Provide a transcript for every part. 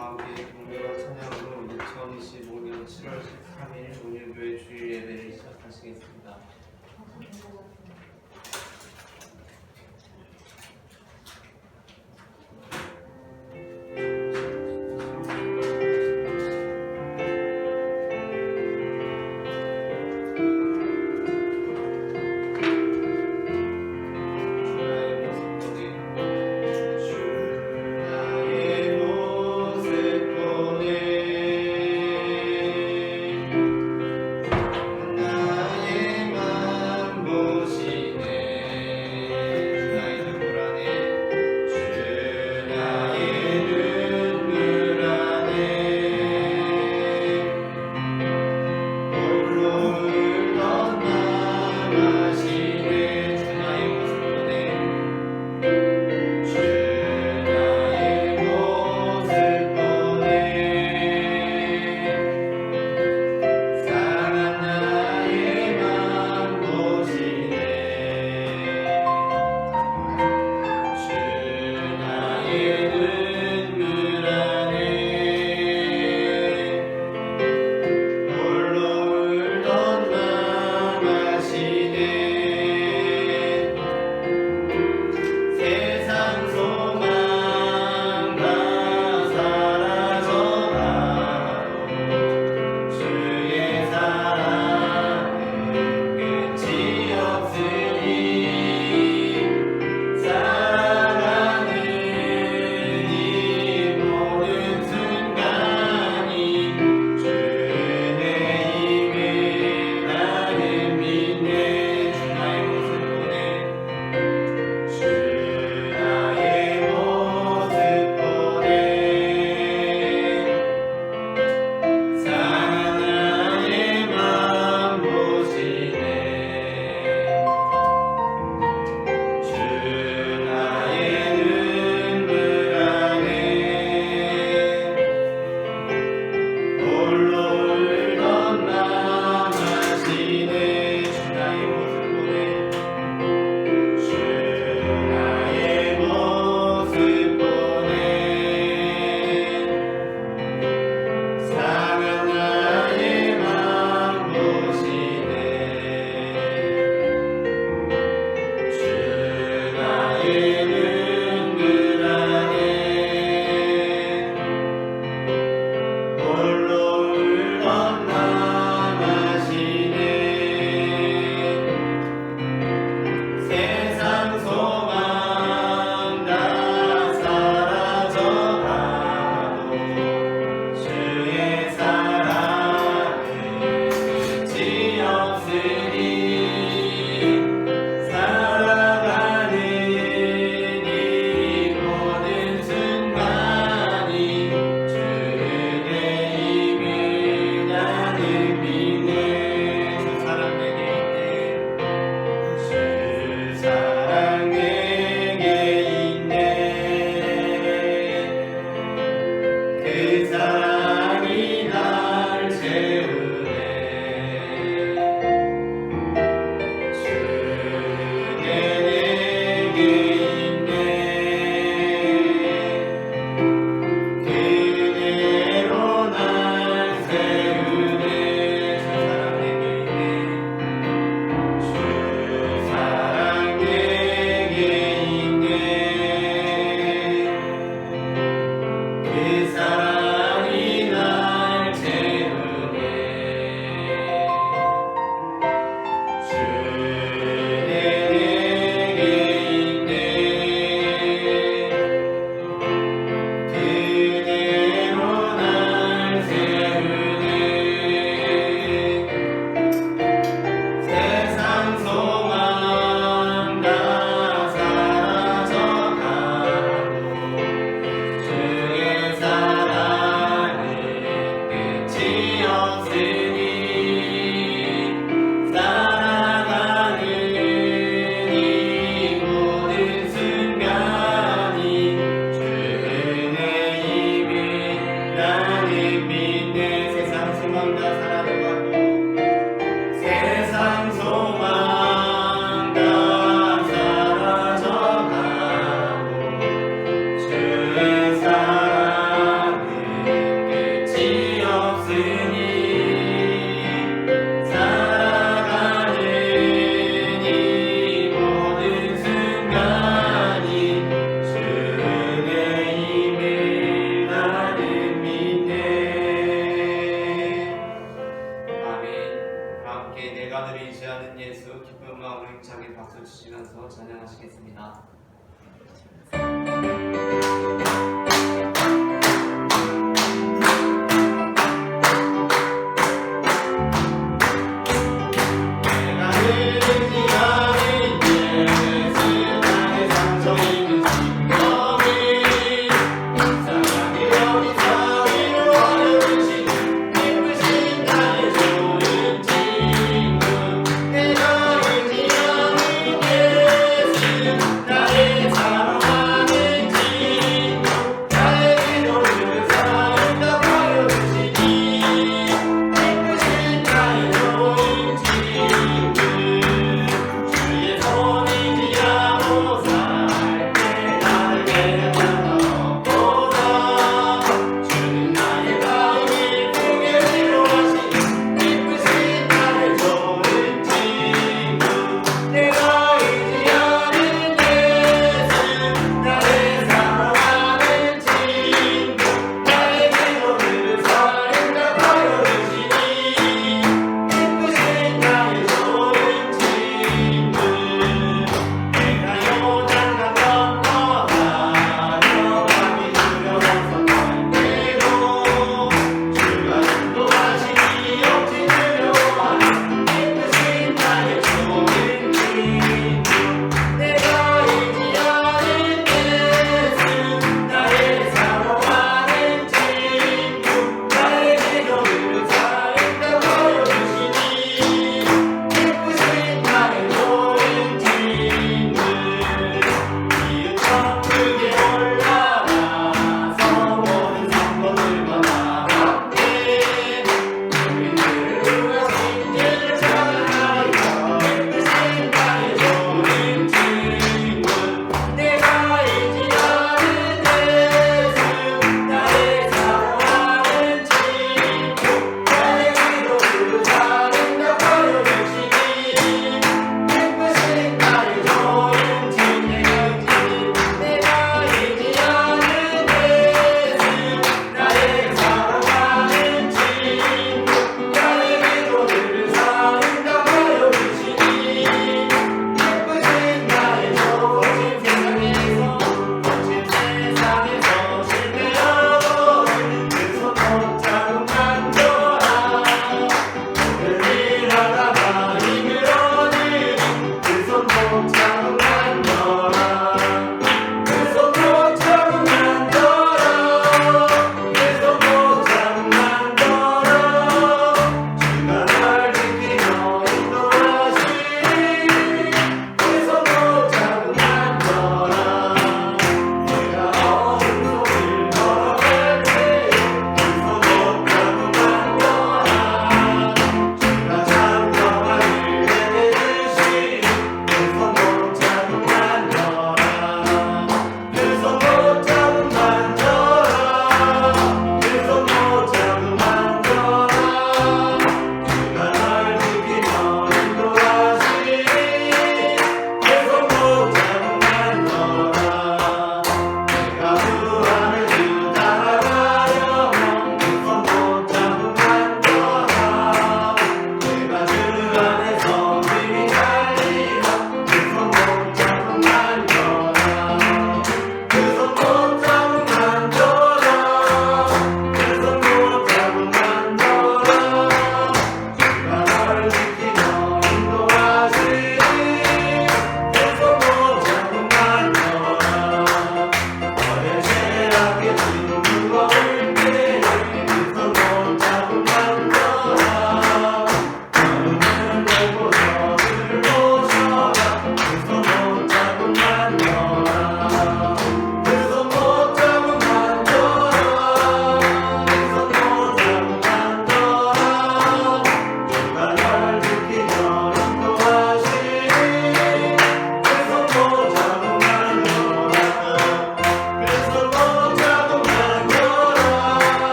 함께 공개와 찬양으로 2025년 7월 13일 온유교회 주일 예배를 시작하시겠습니다. 사랑 함께 박수 치시면서 찬양하시겠습니다. 나의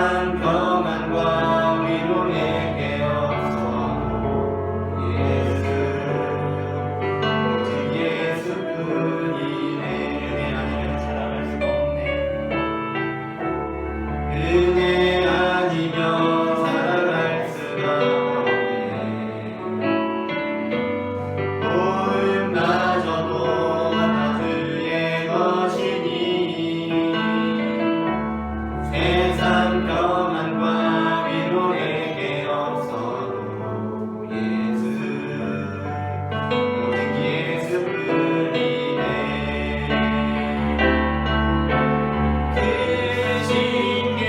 세상 평안과 위로 내게 없어도 예수 오직 예수뿐이네. 은혜 아니면 살아갈 수가 없네. 은혜 아니면 살아갈 수가 없네. 도움마저도 다 주의 것이니 세상 평안과 위로 내게 없어도 예수 오직 예수뿐이네. 그 신께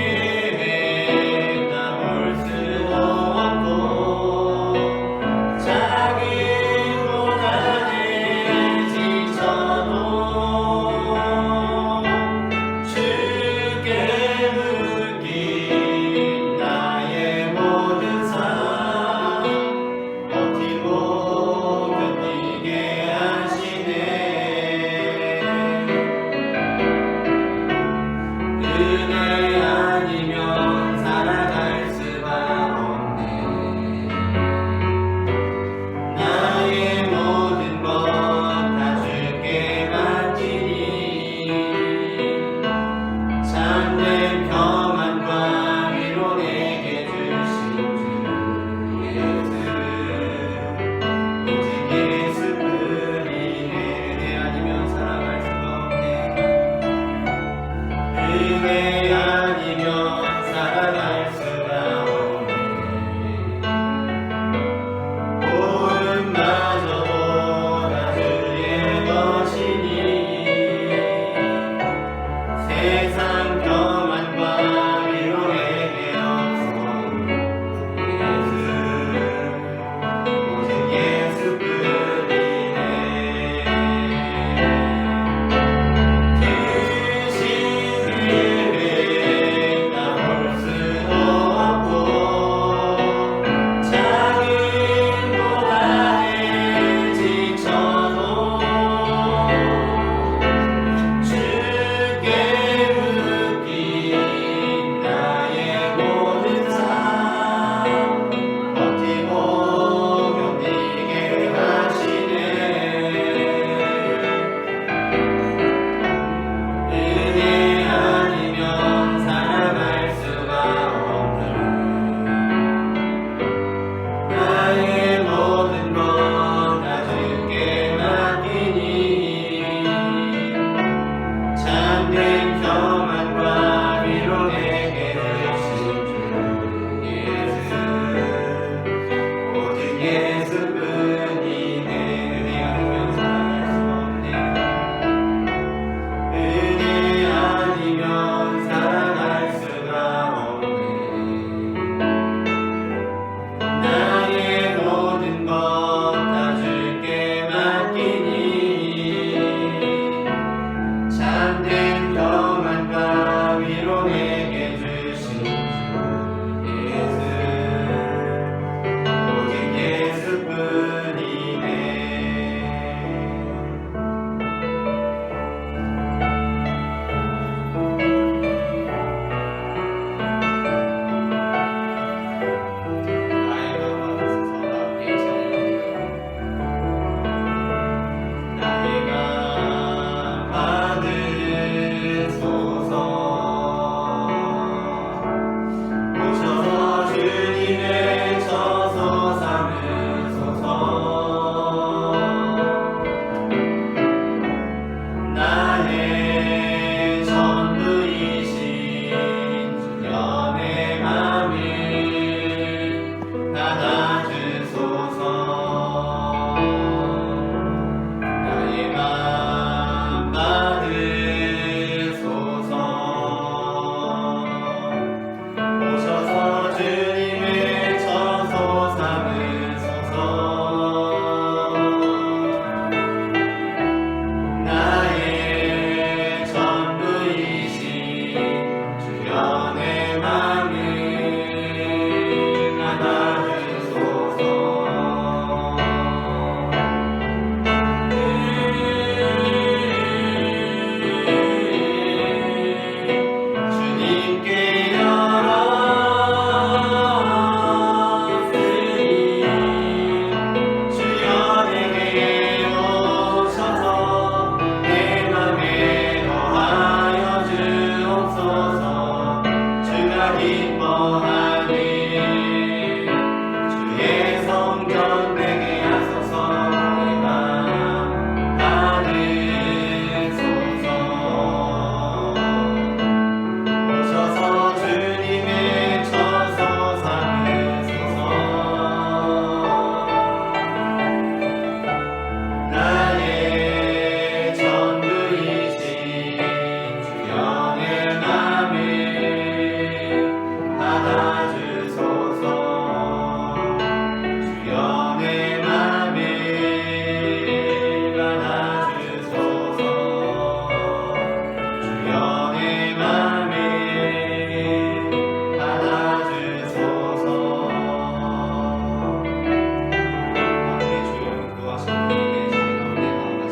기뻐하니 주의 성전 내게 하소서 받으소서 오셔서 주님의 처소 삼으소서 나의 전부이신 주연의 맘을 받아주소서 주연의 맘을 받아주소서 주연의 맘을 받아주소서 아무리 주여 인도하신 우리에게 저희 가운데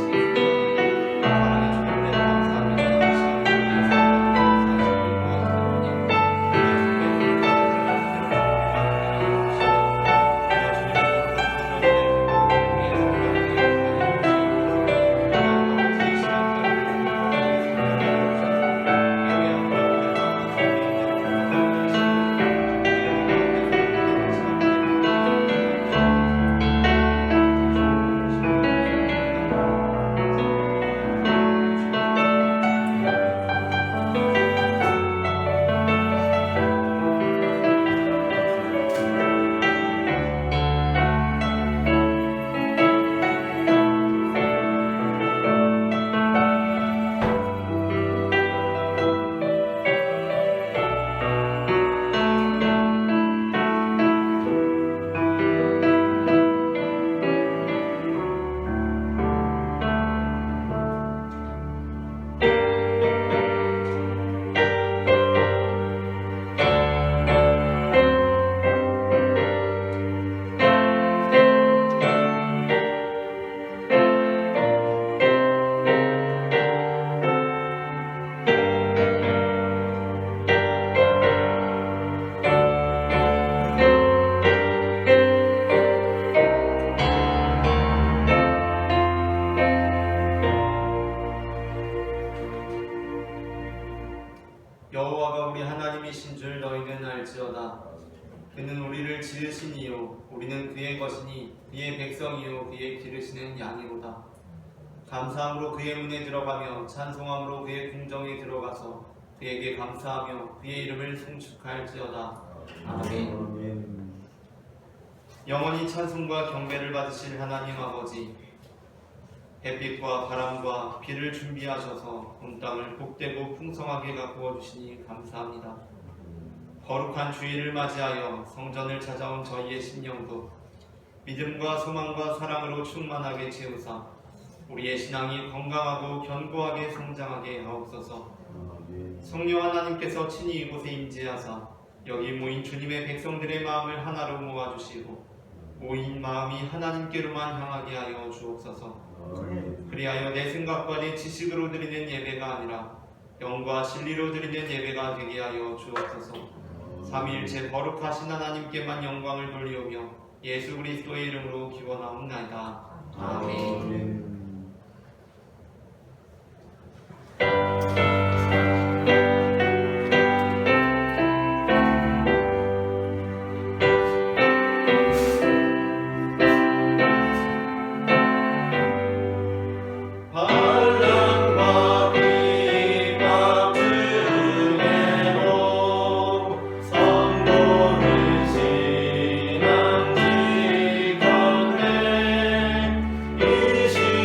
나아가시겠습니다. 여호와가 우리 하나님이신 줄 너희는 알지어다. 그는 우리를 지으신 이요 우리는 그의 것이니 그의 백성이요 그의 기르시는 양이로다. 감사함으로 그의 문에 들어가며 찬송함으로 그의 궁정에 들어가서 그에게 감사하며 그의 이름을 송축할지어다. 아멘. 영원히 찬송과 경배를 받으실 하나님 아버지, 햇빛과 바람과 비를 준비하셔서 온 땅을 복되고 풍성하게 가꾸어 주시니 감사합니다. 거룩한 주일을 맞이하여 성전을 찾아온 저희의 심령도 믿음과 소망과 사랑으로 충만하게 채우사 우리의 신앙이 건강하고 견고하게 성장하게 하옵소서. 성령 하나님께서 친히 이곳에 임재하사 여기 모인 주님의 백성들의 마음을 하나로 모아주시고 모인 마음이 하나님께로만 향하게 하여 주옵소서. 그리하여 내 생각과 내 지식으로 드리는 예배가 아니라 영과 진리로 드리는 예배가 되게 하여 주옵소서. 삼위일체 거룩하신 하나님께만 영광을 돌리오며 예수 그리스도의 이름으로 기원하옵나이다. 아멘. 이시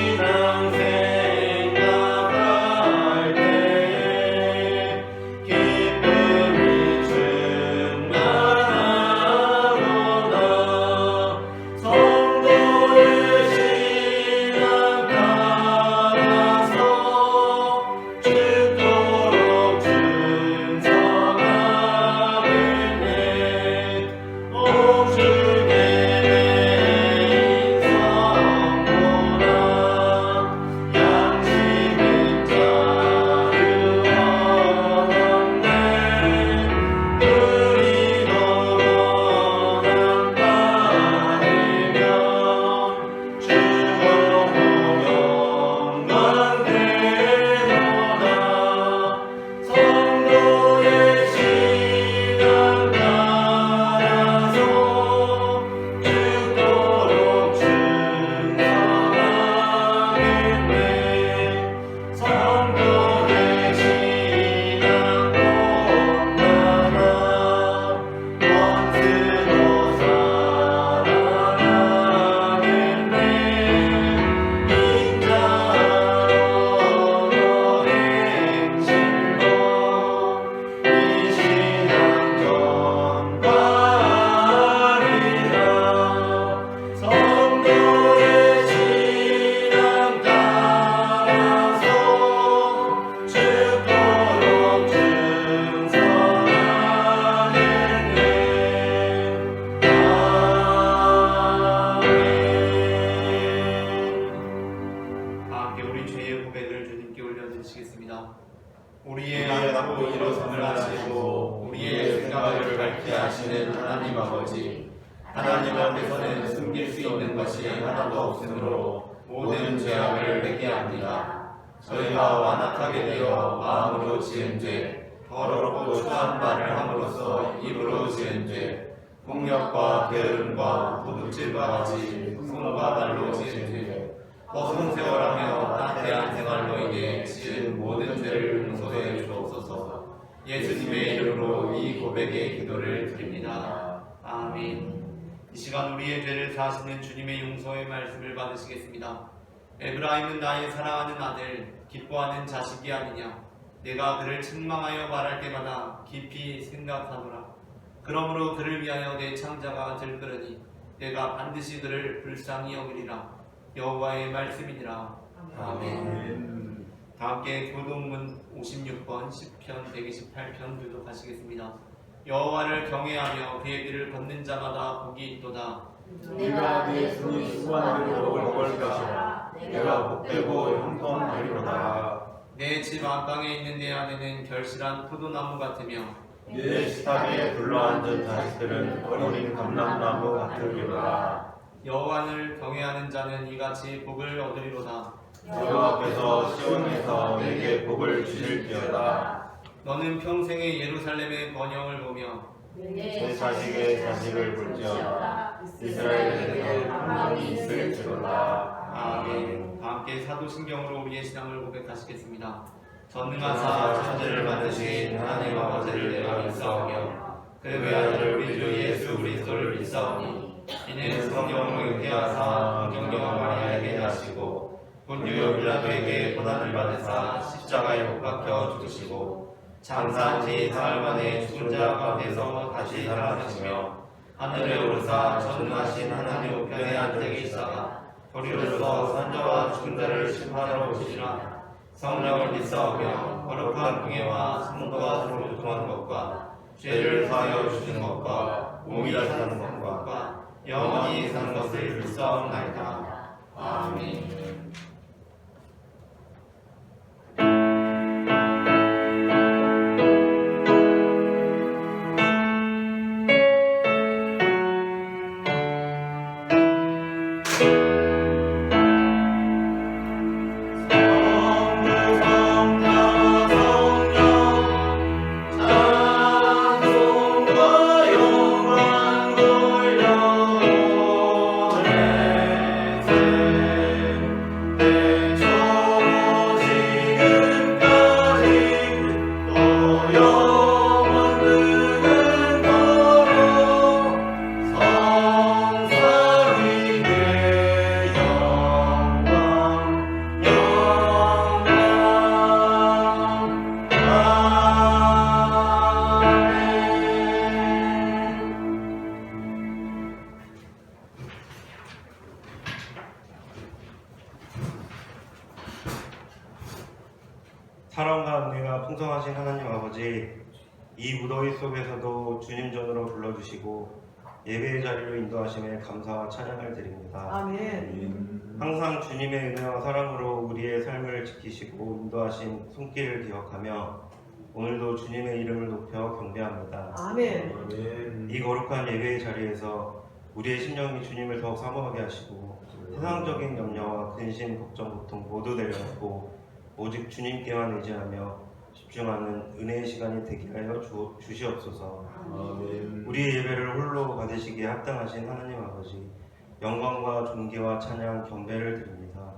밝히 하시는 하나님 아버지, 하나님 앞에서는 숨길 수 있는 것이 하나도 없으므로 모든 죄악을 회개합니다. 저희가 완악하게 되어 마음으로 지은 죄, 더럽고 추한 말을 함으로써 입으로 지은 죄, 폭력과 게으름과 도둑질과 같이 손과 발로 지은 죄, 허송세월하며 따뜻한 생활로 인해 지은 모든 죄를 용서해 주옵소서. 예수님의 이름으로 이 고백의 기도를 드립니다. 아멘. 이 시간 우리의 죄를 사하시는 주님의 용서의 말씀을 받으시겠습니다. 에브라임은 나의 사랑하는 아들, 기뻐하는 자식이 아니냐. 내가 그를 책망하여 말할 때마다 깊이 생각하노라. 그러므로 그를 위하여 내 창자가 들끓으니 내가 반드시 그를 불쌍히 여기리라. 여호와의 말씀이니라. 아멘. 다 함께 교동문 56번 10편 128편 교독하시겠습니다. 여호와를 경외하며 그의 길을 걷는 자마다 복이 있도다. 네가 내 손이 수고한 대로 먹을 것이라. 내가 복되고 형통하리로다. 내 집 안방에 있는 내 아내는 결실한 포도나무 같으며 내 식탁에 둘러앉은 자식들은 어린 감람나무 같으리로다. 여호와를 경외하는 자는 이같이 복을 얻으리로다. 여호와께서 시온에서 내게 복을 주실지어다. 너는 평생에 예루살렘의 번영을 보며 내 자식의 자식을 볼지어다. 이스라엘에게 평강이 있을지로다. 아멘. 함께 사도신경으로 우리의 신앙을 고백하시겠습니다. 전능하사 천지를 만드신 하나님 아버지를 내가 믿사오며 그 외아들 우리 주 예수 그리스도를 믿사오니 이는 성령으로 잉태하사 성경녀와 마리아에게 나시고 본유 빌라도에게 고난을 받으사 십자가에 못 박혀 죽으시고 장사한 지 사흘 만에 죽은 자 가운데서 다시 살아나시며 하늘에 오르사 전능하신 하나님 우편에 앉아 계시다가 도리로서 산자와 죽은 자를 심판하러 오시리라. 성령을 믿사오며 거룩한 공예와 성도와 서로 교통하는 것과 죄를 사하여 주시는 것과 몸이 사는 것과 영원히 사는 것을 믿사옵나이다. 아멘. 사랑과 은혜가 풍성하신 하나님 아버지, 이 무더위 속에서도 주님 전으로 불러주시고 예배의 자리로 인도하심에 감사와 찬양을 드립니다. 아멘. 항상 주님의 은혜와 사랑으로 우리의 삶을 지키시고 인도하신 손길을 기억하며 오늘도 주님의 이름을 높여 경배합니다. 아멘. 이 거룩한 예배의 자리에서 우리의 심령이 주님을 더욱 사모하게 하시고 세상적인 염려와 근심, 걱정, 고통 모두 내려놓고 오직 주님께만 의지하며 집중하는 은혜의 시간이 되게 하여 주시옵소서. 우리의 예배를 홀로 받으시기에 합당하신 하나님 아버지, 영광과 존귀와 찬양, 경배를 드립니다.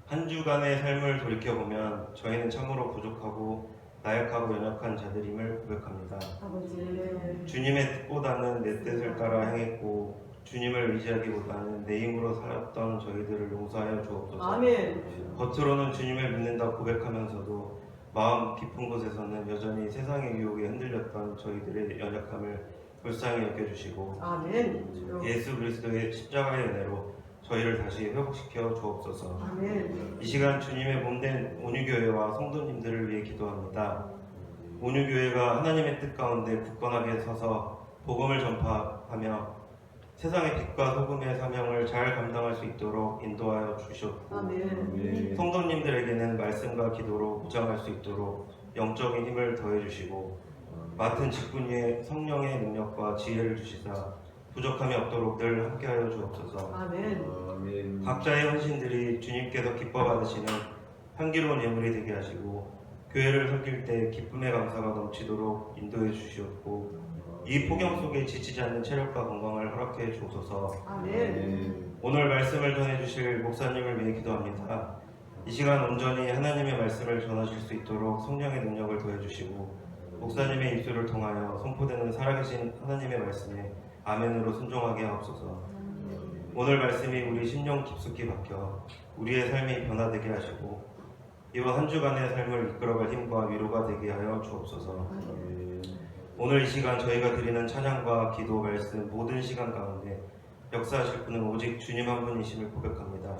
한 주간의 삶을 돌이켜보면 저희는 참으로 부족하고 나약하고 연약한 자들임을 고백합니다. 아버지. 주님의 뜻보다는 내 뜻을 따라 행했고 주님을 의지하기보다는 내 힘으로 살았던 저희들을 용서하여 주옵소서. 아멘. 겉으로는 주님을 믿는다 고백하면서도 마음 깊은 곳에서는 여전히 세상의 유혹에 흔들렸던 저희들의 연약함을 불쌍히 여겨주시고 아멘. 예수 그리스도의 십자가의 은혜로 저희를 다시 회복시켜 주옵소서. 아멘. 이 시간 주님의 몸된 온유교회와 성도님들을 위해 기도합니다. 온유교회가 하나님의 뜻 가운데 굳건하게 서서 복음을 전파하며 세상의 빛과 소금의 사명을 잘 감당할 수 있도록 인도하여 주셨고 아멘. 성도님들에게는 말씀과 기도로 무장할 수 있도록 영적인 힘을 더해 주시고 맡은 직분 위에 성령의 능력과 지혜를 주시사 부족함이 없도록 늘 함께하여 주옵소서. 아멘. 아멘. 각자의 헌신들이 주님께서 기뻐 받으시는 향기로운 예물이 되게 하시고 교회를 섬길 때 기쁨의 감사가 넘치도록 인도해 주시옵고 이 폭염 속에 지치지 않는 체력과 건강을 허락해 주옵소서. 아멘. 오늘 말씀을 전해주실 목사님을 위해 기도합니다. 이 시간 온전히 하나님의 말씀을 전하실 수 있도록 성령의 능력을 더해주시고 목사님의 입술을 통하여 선포되는 살아계신 하나님의 말씀에 아멘으로 순종하게 하옵소서. 오늘 말씀이 우리 심령 깊숙이 박혀 우리의 삶이 변화되게 하시고 이번 한 주간의 삶을 이끌어갈 힘과 위로가 되게 하여 주옵소서. 오늘 이 시간 저희가 드리는 찬양과 기도, 말씀 모든 시간 가운데 역사하실 분은 오직 주님 한 분이심을 고백합니다.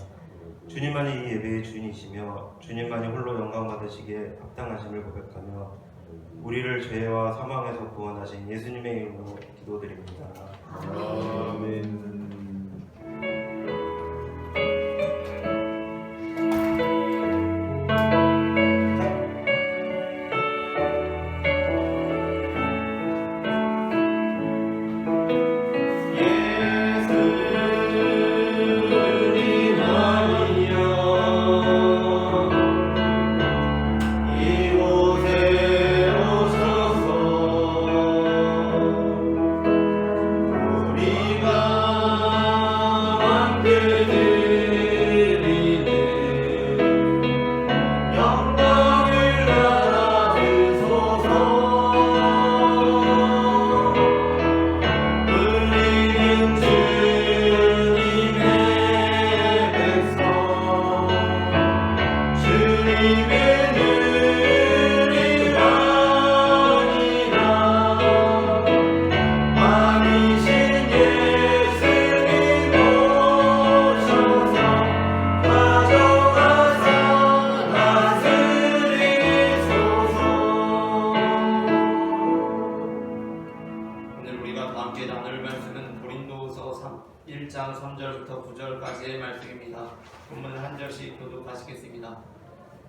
주님만이 이 예배의 주인이시며 주님만이 홀로 영광 받으시기에 합당하심을 고백하며 우리를 죄와 사망에서 구원하신 예수님의 이름으로 기도드립니다. 아멘.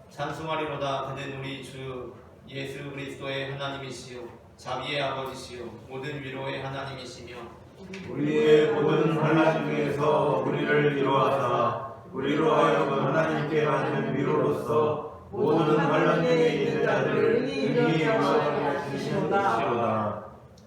찬송하리로다. 그는 우리 주 예수 그리스도의 하나님이시요 자비의 아버지시요 모든 위로의 하나님이시며 우리의 모든 환난 중에서 우리를 위로하사 우리로 하여금 하나님께 받는 위로로서 모든 환난 중에 있는 자들을 능히 용서하게 하시리로다.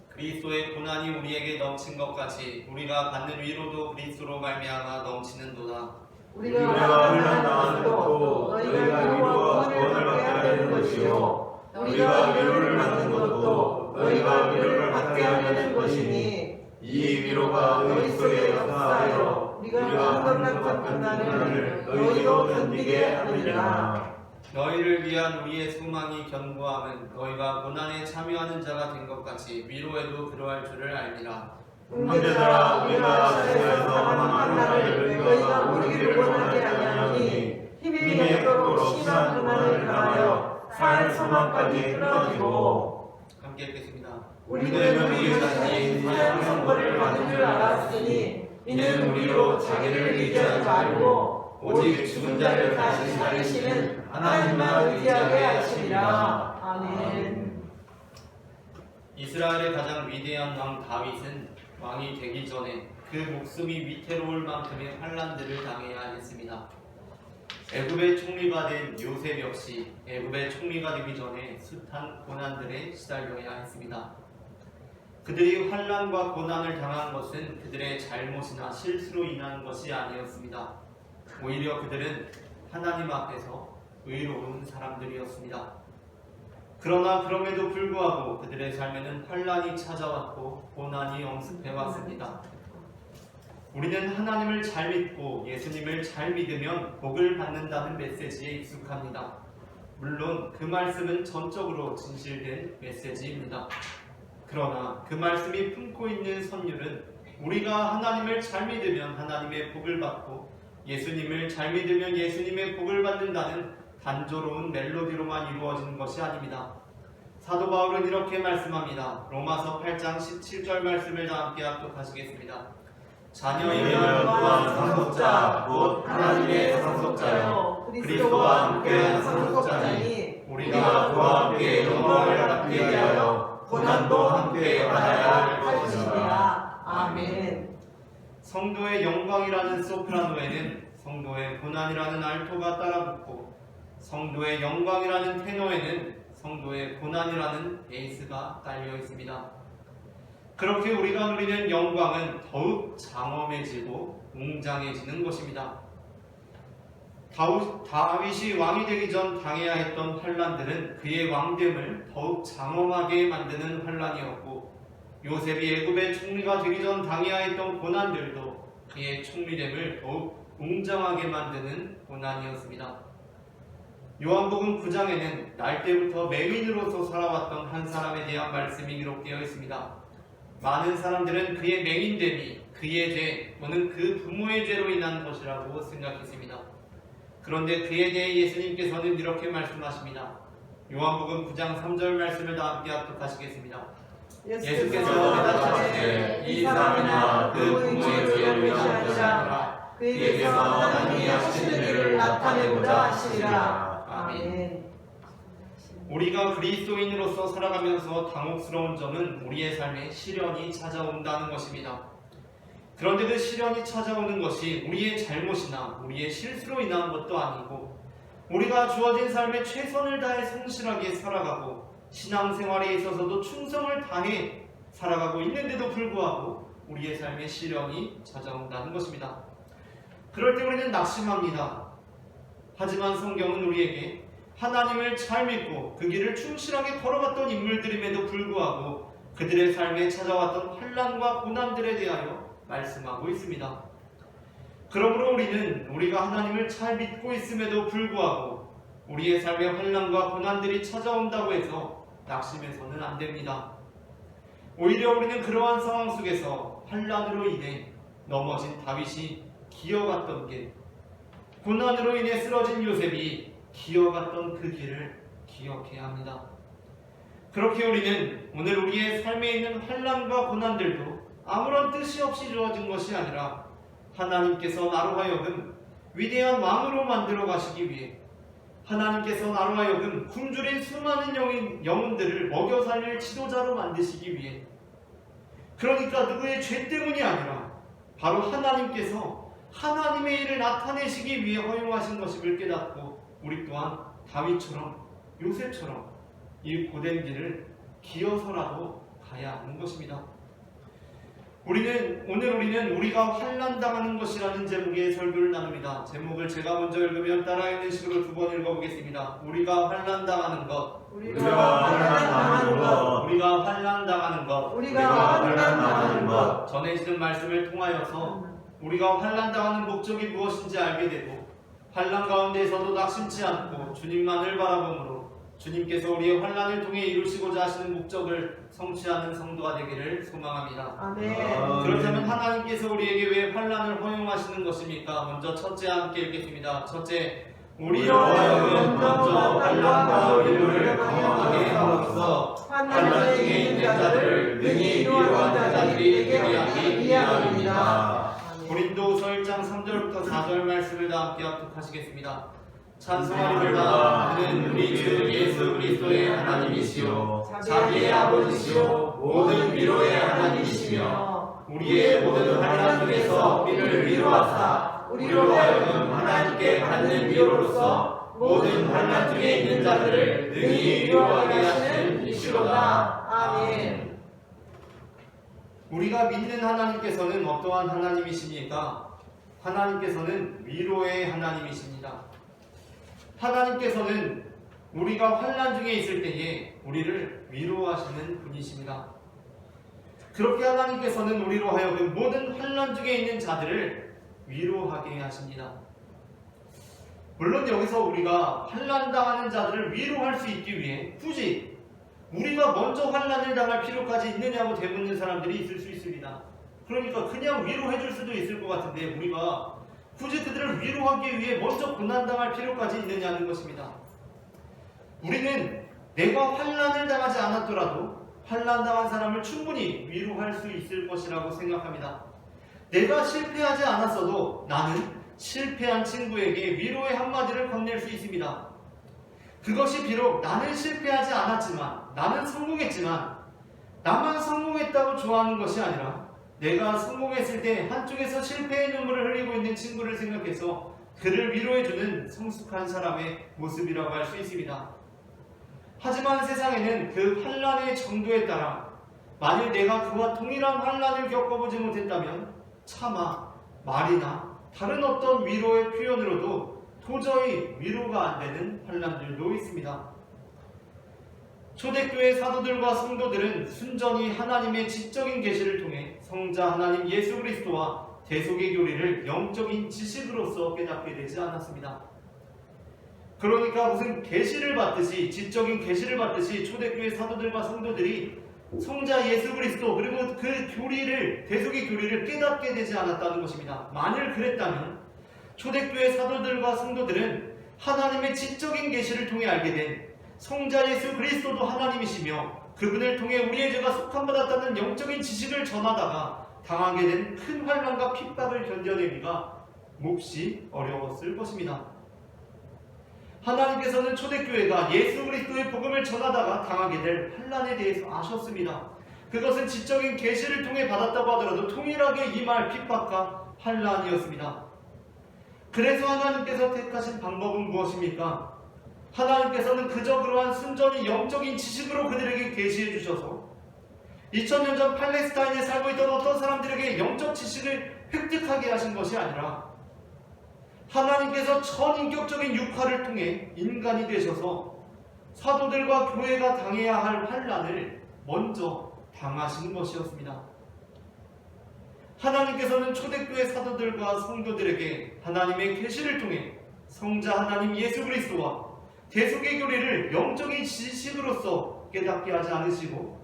그리스도의 고난이 우리에게 넘친 것 같이 우리가 받는 위로도 그리스도로 말미암아 넘치는도다. 우리가 환난 당하는 것도 너희가 위로와 구원을 받게 하려는 것이요 우리가 위로를 받는 것도 너희가 위로를 받게 하려는 것이니 이 위로가 너희 속에 역사하여 우리가 하는 것 같은 난을 너희도 견디게 하느니라. 너희를 위한 우리의 소망이 견고함은 너희가 고난에 참여하는 자가 된 것 같이 위로에도 그러할 줄을 알미라. 형제들아, 우리가 세상에서 당한 고난을 너희가 모르기를 원하지 아니하니 힘이 없도록 심한 고난을 당하여 살 소망까지 끊어지고 함께 읽겠습니다. 우리는 우리 자신이 사형 선고를 받은 줄 알았으니 이는 우리로 자기를 의지하지 말고 오직 죽은 자를 다시 살리시는 하나님만 의지하게 하시리라. 아멘. 이스라엘의 가장 위대한 왕 다윗은 왕이 되기 전에 그 목숨이 위태로울 만큼의 환난들을 당해야 했습니다. 애굽의 총리가 된 요셉 역시 애굽의 총리가 되기 전에 숱한 고난들에 시달려야 했습니다. 그들이 환난과 고난을 당한 것은 그들의 잘못이나 실수로 인한 것이 아니었습니다. 오히려 그들은 하나님 앞에서 의로운 사람들이었습니다. 그러나 그럼에도 불구하고 그들의 삶에는 환난이 찾아왔고 고난이 엄습해왔습니다. 우리는 하나님을 잘 믿고 예수님을 잘 믿으면 복을 받는다는 메시지에 익숙합니다. 물론 그 말씀은 전적으로 진실된 메시지입니다. 그러나 그 말씀이 품고 있는 선율은 우리가 하나님을 잘 믿으면 하나님의 복을 받고 예수님을 잘 믿으면 예수님의 복을 받는다는 단조로운 멜로디로만 이루어지는 것이 아닙니다. 사도 바울은 이렇게 말씀합니다. 로마서 8장 17절 말씀을 다 함께 합독하시겠습니다. 자녀이면 또한 상속자 곧 하나님의 상속자요 그리스도와 함께 상속자니 우리가 그와 함께 영광을 받게 하여 고난도 함께 받아야 할 것이니라. 아멘. 성도의 영광이라는 소프라노에는 성도의 고난이라는 알토가 따라붙고 성도의 영광이라는 테너에는 성도의 고난이라는 베이스가 딸려 있습니다. 그렇게 우리가 누리는 영광은 더욱 장엄해지고 웅장해지는 것입니다. 다윗이 왕이 되기 전 당해야 했던 환란들은 그의 왕됨을 더욱 장엄하게 만드는 환란이었고, 요셉이 애굽의 총리가 되기 전 당해야 했던 고난들도 그의 총리됨을 더욱 웅장하게 만드는 고난이었습니다. 요한복음 9장에는 날 때부터 맹인으로서 살아왔던 한 사람에 대한 말씀이 기록되어 있습니다. 많은 사람들은 그의 맹인됨이 그의 죄 또는 그 부모의 죄로 인한 것이라고 생각했습니다. 그런데 그에 대해 예수님께서는 이렇게 말씀하십니다. 요한복음 9장 3절 말씀을 다 함께 합독하시겠습니다. 예수께서 대답하시되 이 사람이나 그 부모의 죄를 위한 것이 아니라 그에게서 하나님이 하시는 일을 나타내고자 하시리라. 아멘. 우리가 그리스도인으로서 살아가면서 당혹스러운 점은 우리의 삶에 시련이 찾아온다는 것입니다. 그런데 그 시련이 찾아오는 것이 우리의 잘못이나 우리의 실수로 인한 것도 아니고, 우리가 주어진 삶에 최선을 다해 성실하게 살아가고 신앙생활에 있어서도 충성을 다해 살아가고 있는데도 불구하고 우리의 삶에 시련이 찾아온다는 것입니다. 그럴 때 우리는 낙심합니다. 하지만 성경은 우리에게 하나님을 잘 믿고 그 길을 충실하게 걸어갔던 인물들임에도 불구하고 그들의 삶에 찾아왔던 환난과 고난들에 대하여 말씀하고 있습니다. 그러므로 우리는 우리가 하나님을 잘 믿고 있음에도 불구하고 우리의 삶에 환난과 고난들이 찾아온다고 해서 낙심해서는 안 됩니다. 오히려 우리는 그러한 상황 속에서 환난으로 인해 넘어진 다윗이 기어갔던 길, 고난으로 인해 쓰러진 요셉이 기어갔던 그 길을 기억해야 합니다. 그렇게 우리는 오늘 우리의 삶에 있는 환난과 고난들도 아무런 뜻이 없이 주어진 것이 아니라 하나님께서 나로 하여금 위대한 왕으로 만들어 가시기 위해, 하나님께서 나로 하여금 굶주린 수많은 영혼들을 먹여 살릴 지도자로 만드시기 위해, 그러니까 누구의 죄 때문이 아니라 바로 하나님께서 하나님의 일을 나타내시기 위해 허용하신 것임을 깨닫고 우리 또한 다윗처럼 요셉처럼 이 고된 길을 기어서라도 가야 하는 것입니다. 오늘 우리는 우리가 환난당하는 것이라는 제목의 설교를 나눕니다. 제목을 제가 먼저 읽으면 따라 읽는 식으로 두 번 읽어보겠습니다. 우리가 환난당하는 것, 우리가 환난당하는 것, 우리가 환난당하는 것, 우리가 환난당하는 것. 전해지는 말씀을 통하여서 우리가 환난당하는 목적이 무엇인지 알게 되고, 환난 가운데에서도 낙심치 않고 주님만을 바라보므로 주님께서 우리의 환난을 통해 이루시고자 하시는 목적을 성취하는 성도가 되기를 소망합니다. 아멘. 그렇다면 하나님께서 우리에게 왜 환난을 허용하시는 것입니까? 먼저 첫째 함께 읽겠습니다. 첫째, 우리로 하여금 먼저 환난과 위로를 경험하게 함으로써 환난 중에 있는 자들을 능히 위로하는 자들이 되게 하기 위함입니다. 고린도후서 1장 3절부터 4절 말씀을 다 함께 합독하시겠습니다. 찬송하리로다. 그는 우리 주 예수 그리스도의 하나님이시요 자비의 아버지시요 모든 위로의 하나님이시며 우리의 모든 환난 중에서 우리를 위로하사 우리로 하여금 하나님께 받는 위로로서 모든 환난 중에 있는 자들을 능히 위로하게 하시는 이시로다. 아멘. 우리가 믿는 하나님께서는 어떠한 하나님이십니까? 하나님께서는 위로의 하나님이십니다. 하나님께서는 우리가 환난 중에 있을 때에 우리를 위로하시는 분이십니다. 그렇게 하나님께서는 우리로 하여금 모든 환난 중에 있는 자들을 위로하게 하십니다. 물론 여기서 우리가 환난 당하는 자들을 위로할 수 있기 위해 굳이 우리가 먼저 환난을 당할 필요까지 있느냐고 되묻는 사람들이 있을 수 있습니다. 그러니까 그냥 위로해 줄 수도 있을 것 같은데 우리가 굳이 그들을 위로하기 위해 먼저 고난당할 필요까지 있느냐는 것입니다. 우리는 내가 환난을 당하지 않았더라도 환난당한 사람을 충분히 위로할 수 있을 것이라고 생각합니다. 내가 실패하지 않았어도 나는 실패한 친구에게 위로의 한마디를 건넬 수 있습니다. 그것이 비록 나는 실패하지 않았지만, 나는 성공했지만 나만 성공했다고 좋아하는 것이 아니라 내가 성공했을 때 한쪽에서 실패의 눈물을 흘리고 있는 친구를 생각해서 그를 위로해주는 성숙한 사람의 모습이라고 할 수 있습니다. 하지만 세상에는 그 환난의 정도에 따라 만일 내가 그와 동일한 환난을 겪어보지 못했다면 차마 말이나 다른 어떤 위로의 표현으로도 도저히 위로가 안 되는 환난들도 있습니다. 초대교회 사도들과 성도들은 순전히 하나님의 지적인 계시를 통해 성자 하나님 예수 그리스도와 대속의 교리를 영적인 지식으로서 깨닫게 되지 않았습니다. 그러니까 무슨 계시를 받듯이, 지적인 계시를 받듯이 초대교회 사도들과 성도들이 성자 예수 그리스도 그리고 그 교리를, 대속의 교리를 깨닫게 되지 않았다는 것입니다. 만일 그랬다면 초대교회 사도들과 성도들은 하나님의 지적인 계시를 통해 알게 된 성자 예수 그리스도도 하나님이시며 그분을 통해 우리의 죄가 속함받았다는 영적인 지식을 전하다가 당하게 된 큰 환난과 핍박을 견뎌내기가 몹시 어려웠을 것입니다. 하나님께서는 초대교회가 예수 그리스도의 복음을 전하다가 당하게 될 환난에 대해서 아셨습니다. 그것은 지적인 계시를 통해 받았다고 하더라도 동일하게 임할 핍박과 환난이었습니다. 그래서 하나님께서 택하신 방법은 무엇입니까? 하나님께서는 그저 그러한 순전히 영적인 지식으로 그들에게 계시해 주셔서 2000년 전 팔레스타인에 살고 있던 어떤 사람들에게 영적 지식을 획득하게 하신 것이 아니라 하나님께서 전인격적인 육화를 통해 인간이 되셔서 사도들과 교회가 당해야 할 환난을 먼저 당하신 것이었습니다. 하나님께서는 초대교회 사도들과 성도들에게 하나님의 계시를 통해 성자 하나님 예수 그리스도와 대속의 교리를 영적인 지식으로서 깨닫게 하지 않으시고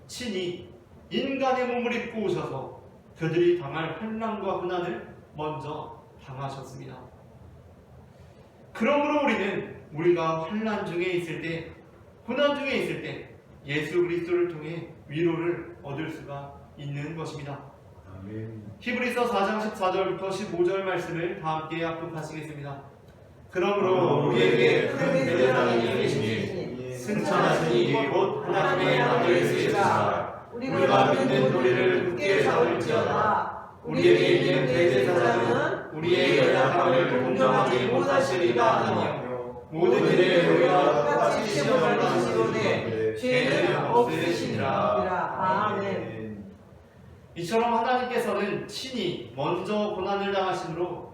친히 인간의 몸을 입고 오셔서 그들이 당할 환난과 고난을 먼저 당하셨습니다. 그러므로 우리가 환난 중에 있을 때, 고난 중에 있을 때 예수 그리스도를 통해 위로를 얻을 수가 있는 것입니다. 히브리서 4장 14절부터 15절 말씀을 다 함께 합독하시겠습니다. 그러므로 우리에게 큰 대장이 계시니 승천하신 이 곧 하나님의 아들 예수시라. 우리가 믿는 도리를 굳게 잡을지어다. 우리에게 있는 대제사장은 우리의 연약함을 공정하지 못하시리가 아니요 모든 일에 우리와 똑같이 시험을 받으시오니 죄는 없으시니라. 아멘. 이처럼 하나님께서는 친히 먼저 고난을 당하심으로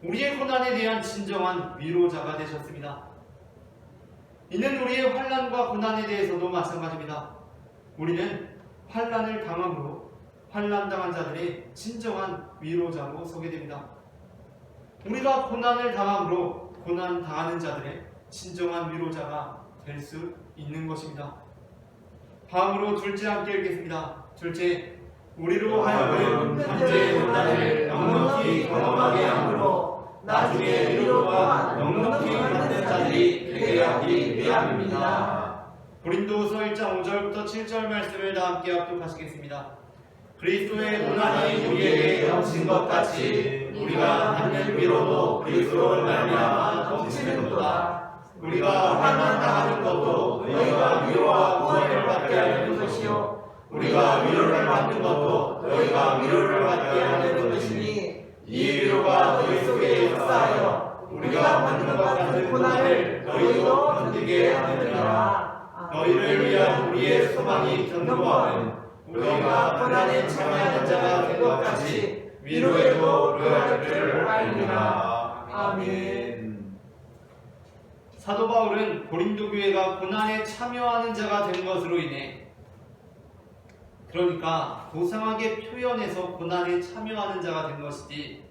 우리의 고난에 대한 진정한 위로자가 되셨습니다. 이는 우리의 환난과 고난에 대해서도 마찬가지입니다. 우리는 환난을 당함으로 환난당한 자들의 진정한 위로자로 서게 됩니다. 우리가 고난을 당함으로 고난당하는 자들의 진정한 위로자가 될 수 있는 것입니다. 다음으로 둘째 함께 읽겠습니다. 둘째, 우리로 하여금 현재의 고난을 넉넉히 경험하게 함으로 나중에 위로와 넉넉히 받는 자들이 되게 하기 위함입니다. 고린도후서 1장 5절부터 7절 말씀을 다 함께 합독하시겠습니다. 그리스도의 고난이 우리에게 넘친 것 같이 우리가 받는 위로도 그리스도를 말미암아 넘치는도다. 우리가 환난당하는 것도 너희가 위로와 구원을 받게 하려는 것이요 우리가 위로를 받는 것도 너희가 위로를 받게 하려는 것이니 이 위로가 너희 속에 역사하여 우리가 받는 것 같은 고난을 너희도 견디게 하느니라. 너희를 위한 우리의 소망이 견고함은 너희가 고난에 참여하는 자가 된 것 같이 위로에도 노력할 줄 알리라. 아멘. 사도 바울은 고린도 교회가 고난에 참여하는 자가 된 것으로 인해, 그러니까 고상하게 표현해서 고난에 참여하는 자가 된 것이지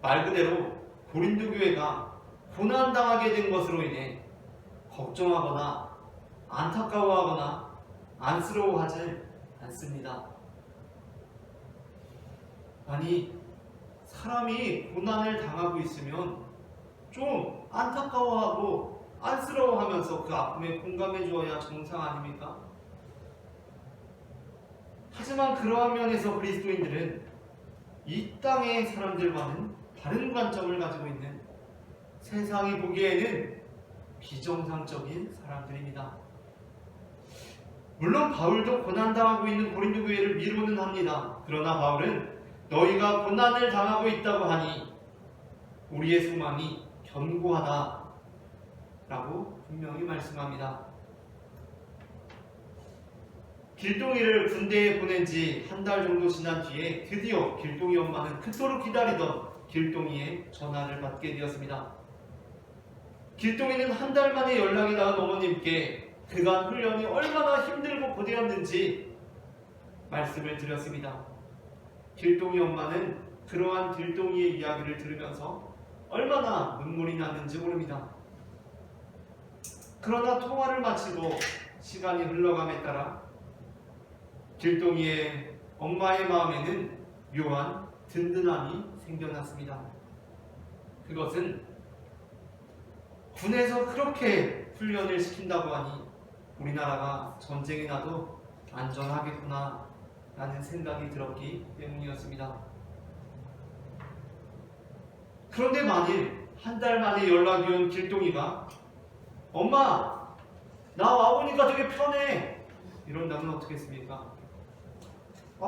말 그대로 고린도 교회가 고난당하게 된 것으로 인해 걱정하거나 안타까워하거나 안쓰러워하지 않습니다. 아니, 사람이 고난을 당하고 있으면 좀 안타까워하고 안쓰러워하면서 그 아픔에 공감해 주어야 정상 아닙니까? 하지만 그러한 면에서 그리스도인들은 이 땅의 사람들과는 다른 관점을 가지고 있는, 세상이 보기에는 비정상적인 사람들입니다. 물론 바울도 고난당하고 있는 고린도 교회를 위로는 합니다. 그러나 바울은 너희가 고난을 당하고 있다고 하니 우리의 소망이 견고하다 라고 분명히 말씀합니다. 길동이를 군대에 보낸 지 한 달 정도 지난 뒤에 드디어 길동이 엄마는 그토록 기다리던 길동이의 전화를 받게 되었습니다. 길동이는 한 달 만에 연락이 닿은 어머님께 그간 훈련이 얼마나 힘들고 고되었는지 말씀을 드렸습니다. 길동이 엄마는 그러한 길동이의 이야기를 들으면서 얼마나 눈물이 났는지 모릅니다. 그러나 통화를 마치고 시간이 흘러감에 따라 길동이의 엄마의 마음에는 묘한 든든함이 생겨났습니다. 그것은 군에서 그렇게 훈련을 시킨다고 하니 우리나라가 전쟁이 나도 안전하겠구나 라는 생각이 들었기 때문이었습니다. 그런데 만일 한 달 만에 연락이 온 길동이가 엄마 나 와보니까 되게 편해 이런다면 어떻겠습니까?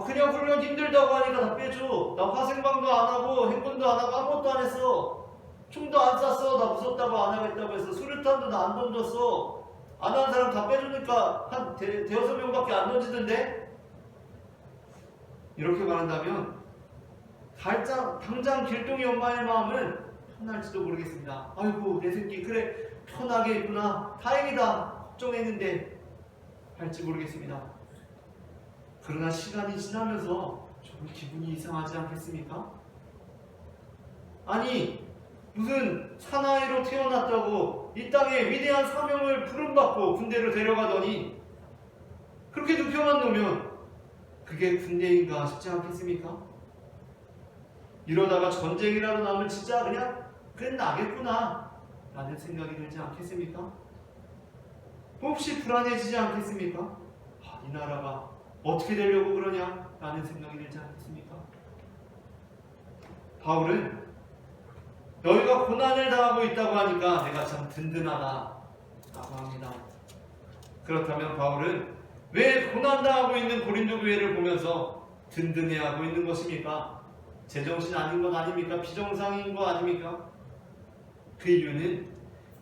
그냥 훈련 힘들다고 하니까 다 빼줘. 나 화생방도 안 하고 행군도 안 하고 아무것도 안 했어. 총도 안 쐈어. 나 무섭다고 안 하겠다고 해서 수류탄도 나 안 던졌어. 안 하는 사람 다 빼주니까 한 대여섯 명밖에 안 던지던데? 이렇게 말한다면 당장 길동이 엄마의 마음은 편할지도 모르겠습니다. 아이고 내 새끼 그래 편하게 있구나. 다행이다. 걱정했는데 할지 모르겠습니다. 그러나 시간이 지나면서 조금 기분이 이상하지 않겠습니까? 아니 무슨 사나이로 태어났다고 이 땅에 위대한 사명을 부름받고 군대로 데려가더니 그렇게 눕혀만 놓으면 그게 군대인가 싶지 않겠습니까? 이러다가 전쟁이라도 나면 진짜 그냥 나겠구나 라는 생각이 들지 않겠습니까? 혹시 불안해지지 않겠습니까? 이 나라가 어떻게 되려고 그러냐 라는 생각이 들지 않겠습니까? 바울은 너희가 고난을 당하고 있다고 하니까 내가 참 든든하다 라고 합니다. 그렇다면 바울은 왜 고난당하고 있는 고린도 교회를 보면서 든든해하고 있는 것입니까? 제정신 아닌 것 아닙니까? 비정상인 것 아닙니까? 그 이유는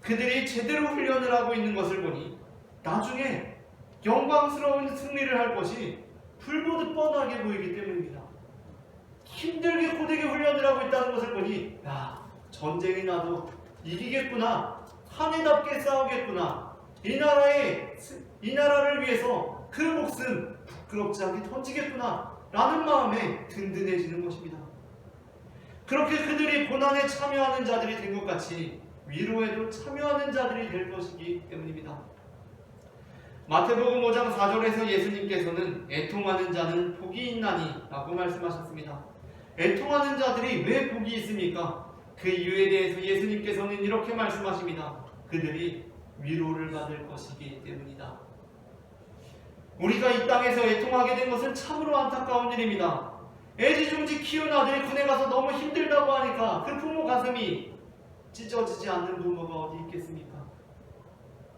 그들이 제대로 훈련을 하고 있는 것을 보니 나중에 영광스러운 승리를 할 것이 불보듯 뻔하게 보이기 때문입니다. 힘들게 고되게 훈련을 하고 있다는 것을 보니 전쟁이 나도 이기겠구나. 사내답게 싸우겠구나. 이 나라를 위해서 그 목숨 부끄럽지 않게 던지겠구나 라는 마음에 든든해지는 것입니다. 그렇게 그들이 고난에 참여하는 자들이 된 것 같이 위로에도 참여하는 자들이 될 것이기 때문입니다. 마태복음 5장 4절에서 예수님께서는 애통하는 자는 복이 있나니 라고 말씀하셨습니다. 애통하는 자들이 왜 복이 있습니까? 그 이유에 대해서 예수님께서는 이렇게 말씀하십니다. 그들이 위로를 받을 것이기 때문이다. 우리가 이 땅에서 애통하게 된 것은 참으로 안타까운 일입니다. 애지중지 키운 아들이 군에 가서 너무 힘들다고 하니까 그 부모 가슴이 찢어지지 않는 부모가 어디 있겠습니까?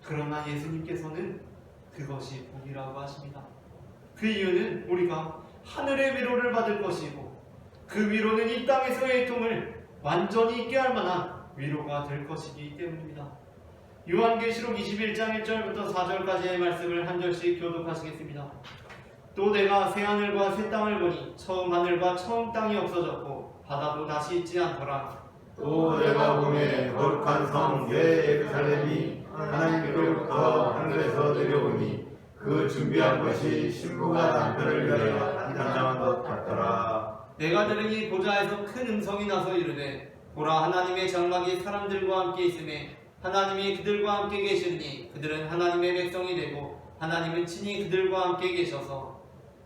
그러나 예수님께서는 그것이 복이라고 하십니다. 그 이유는 우리가 하늘의 위로를 받을 것이고 그 위로는 이 땅에서의 애통을 완전히 잊게 할 만한 위로가 될 것이기 때문입니다. 요한계시록 21장 1절부터 4절까지의 말씀을 한 절씩 교독하시겠습니다. 또 내가 새 하늘과 새 땅을 보니 처음 하늘과 처음 땅이 없어졌고 바다도 다시 있지 않더라. 또 내가 보매 거룩한 성 예루살렘이 하나님께로부터 하늘에서 내려오니 그 준비한 것이 신부가 남편을 위하여 단장한 것 같더라. 내가 들으니 보좌에서 큰 음성이 나서 이르되 보라 하나님의 장막이 사람들과 함께 있으매 하나님이 그들과 함께 계시니 그들은 하나님의 백성이 되고 하나님은 친히 그들과 함께 계셔서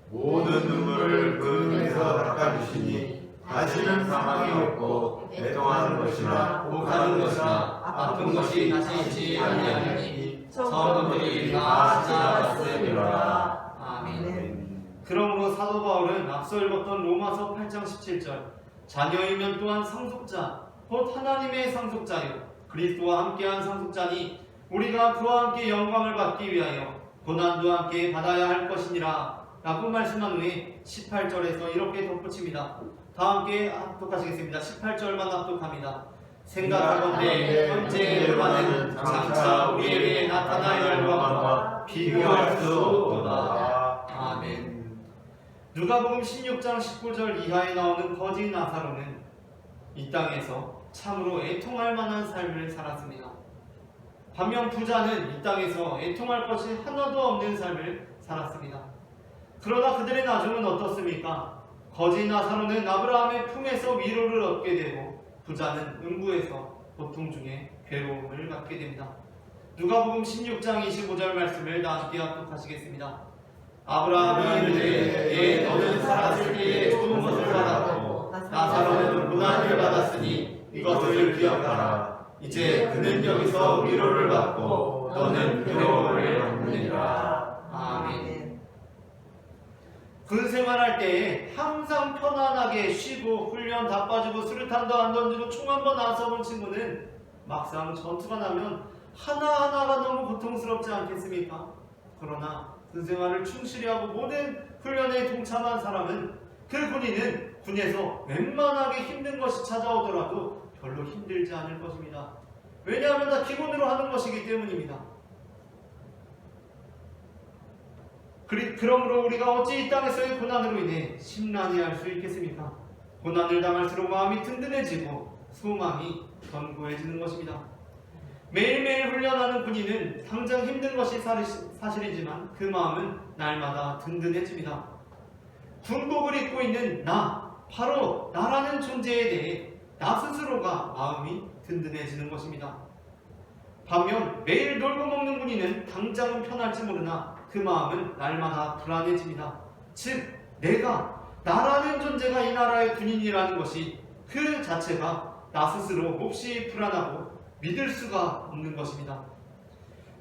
모든 눈물을 그 눈에서 닦아주시니 다시는 사망이 없고 애통하는 것이나 옥하는 것이나 아픈 것이 다시 있지 아니하리니 성도들이 다 지나갔으리라. 아멘. 그러므로 사도 바울은 앞서 읽었던 로마서 8장 17절 자녀이면 또한 상속자 곧 하나님의 상속자요 그리스도와 함께한 상속자니 우리가 그와 함께 영광을 받기 위하여 고난도 함께 받아야 할 것이니라 라고 말씀한 후에 18절에서 이렇게 덧붙입니다. 다 함께 합독하시겠습니다. 18절만 합독합니다. 생각하건대 현재 열반은 장차 우리에게 나타날 열반과 비교할 수 없도다. 아멘. 누가복음 16장 19절 이하에 나오는 거지 나사로는 이 땅에서 참으로 애통할 만한 삶을 살았습니다. 반면 부자는 이 땅에서 애통할 것이 하나도 없는 삶을 살았습니다. 그러나 그들의 나중은 어떻습니까? 거지 나사로는 아브라함의 품에서 위로를 얻게 되고 부자는 음부에서 고통 중에 괴로움을 갖게 됩니다. 누가복음 16장 25절 말씀을 다 함께 합독하시겠습니다. 아브라함이 이르되 너는 살았을 때에 좋은 것을 받았고 나사로는 고난을 받았으니 이것을 기억하라. 이제 그는 여기서 위로를 받고 너는 괴로움을 받느니라. 아멘. 군 생활할 때에 항상 편안하게 쉬고 훈련 다 빠지고 수류탄도 안 던지고 총 한 번 안 쏴본 친구는 막상 전투가 나면 하나하나가 너무 고통스럽지 않겠습니까? 그러나 군 생활을 충실히 하고 모든 훈련에 동참한 사람은 그 군인은 군에서 웬만하게 힘든 것이 찾아오더라도 별로 힘들지 않을 것입니다. 왜냐하면 다 기본으로 하는 것이기 때문입니다. 그러므로 우리가 어찌 이 땅에서의 고난으로 인해 심란해할 수 있겠습니까? 고난을 당할수록 마음이 든든해지고 소망이 견고해지는 것입니다. 매일매일 훈련하는 군인은 당장 힘든 것이 사실이지만 그 마음은 날마다 든든해집니다. 군복을 입고 있는 나, 바로 나라는 존재에 대해 나 스스로가 마음이 든든해지는 것입니다. 반면 매일 놀고 먹는 군인은 당장은 편할지 모르나 그 마음은 날마다 불안해집니다. 즉 내가 나라는 존재가 이 나라의 군인이라는 것이 그 자체가 나 스스로 몹시 불안하고 믿을 수가 없는 것입니다.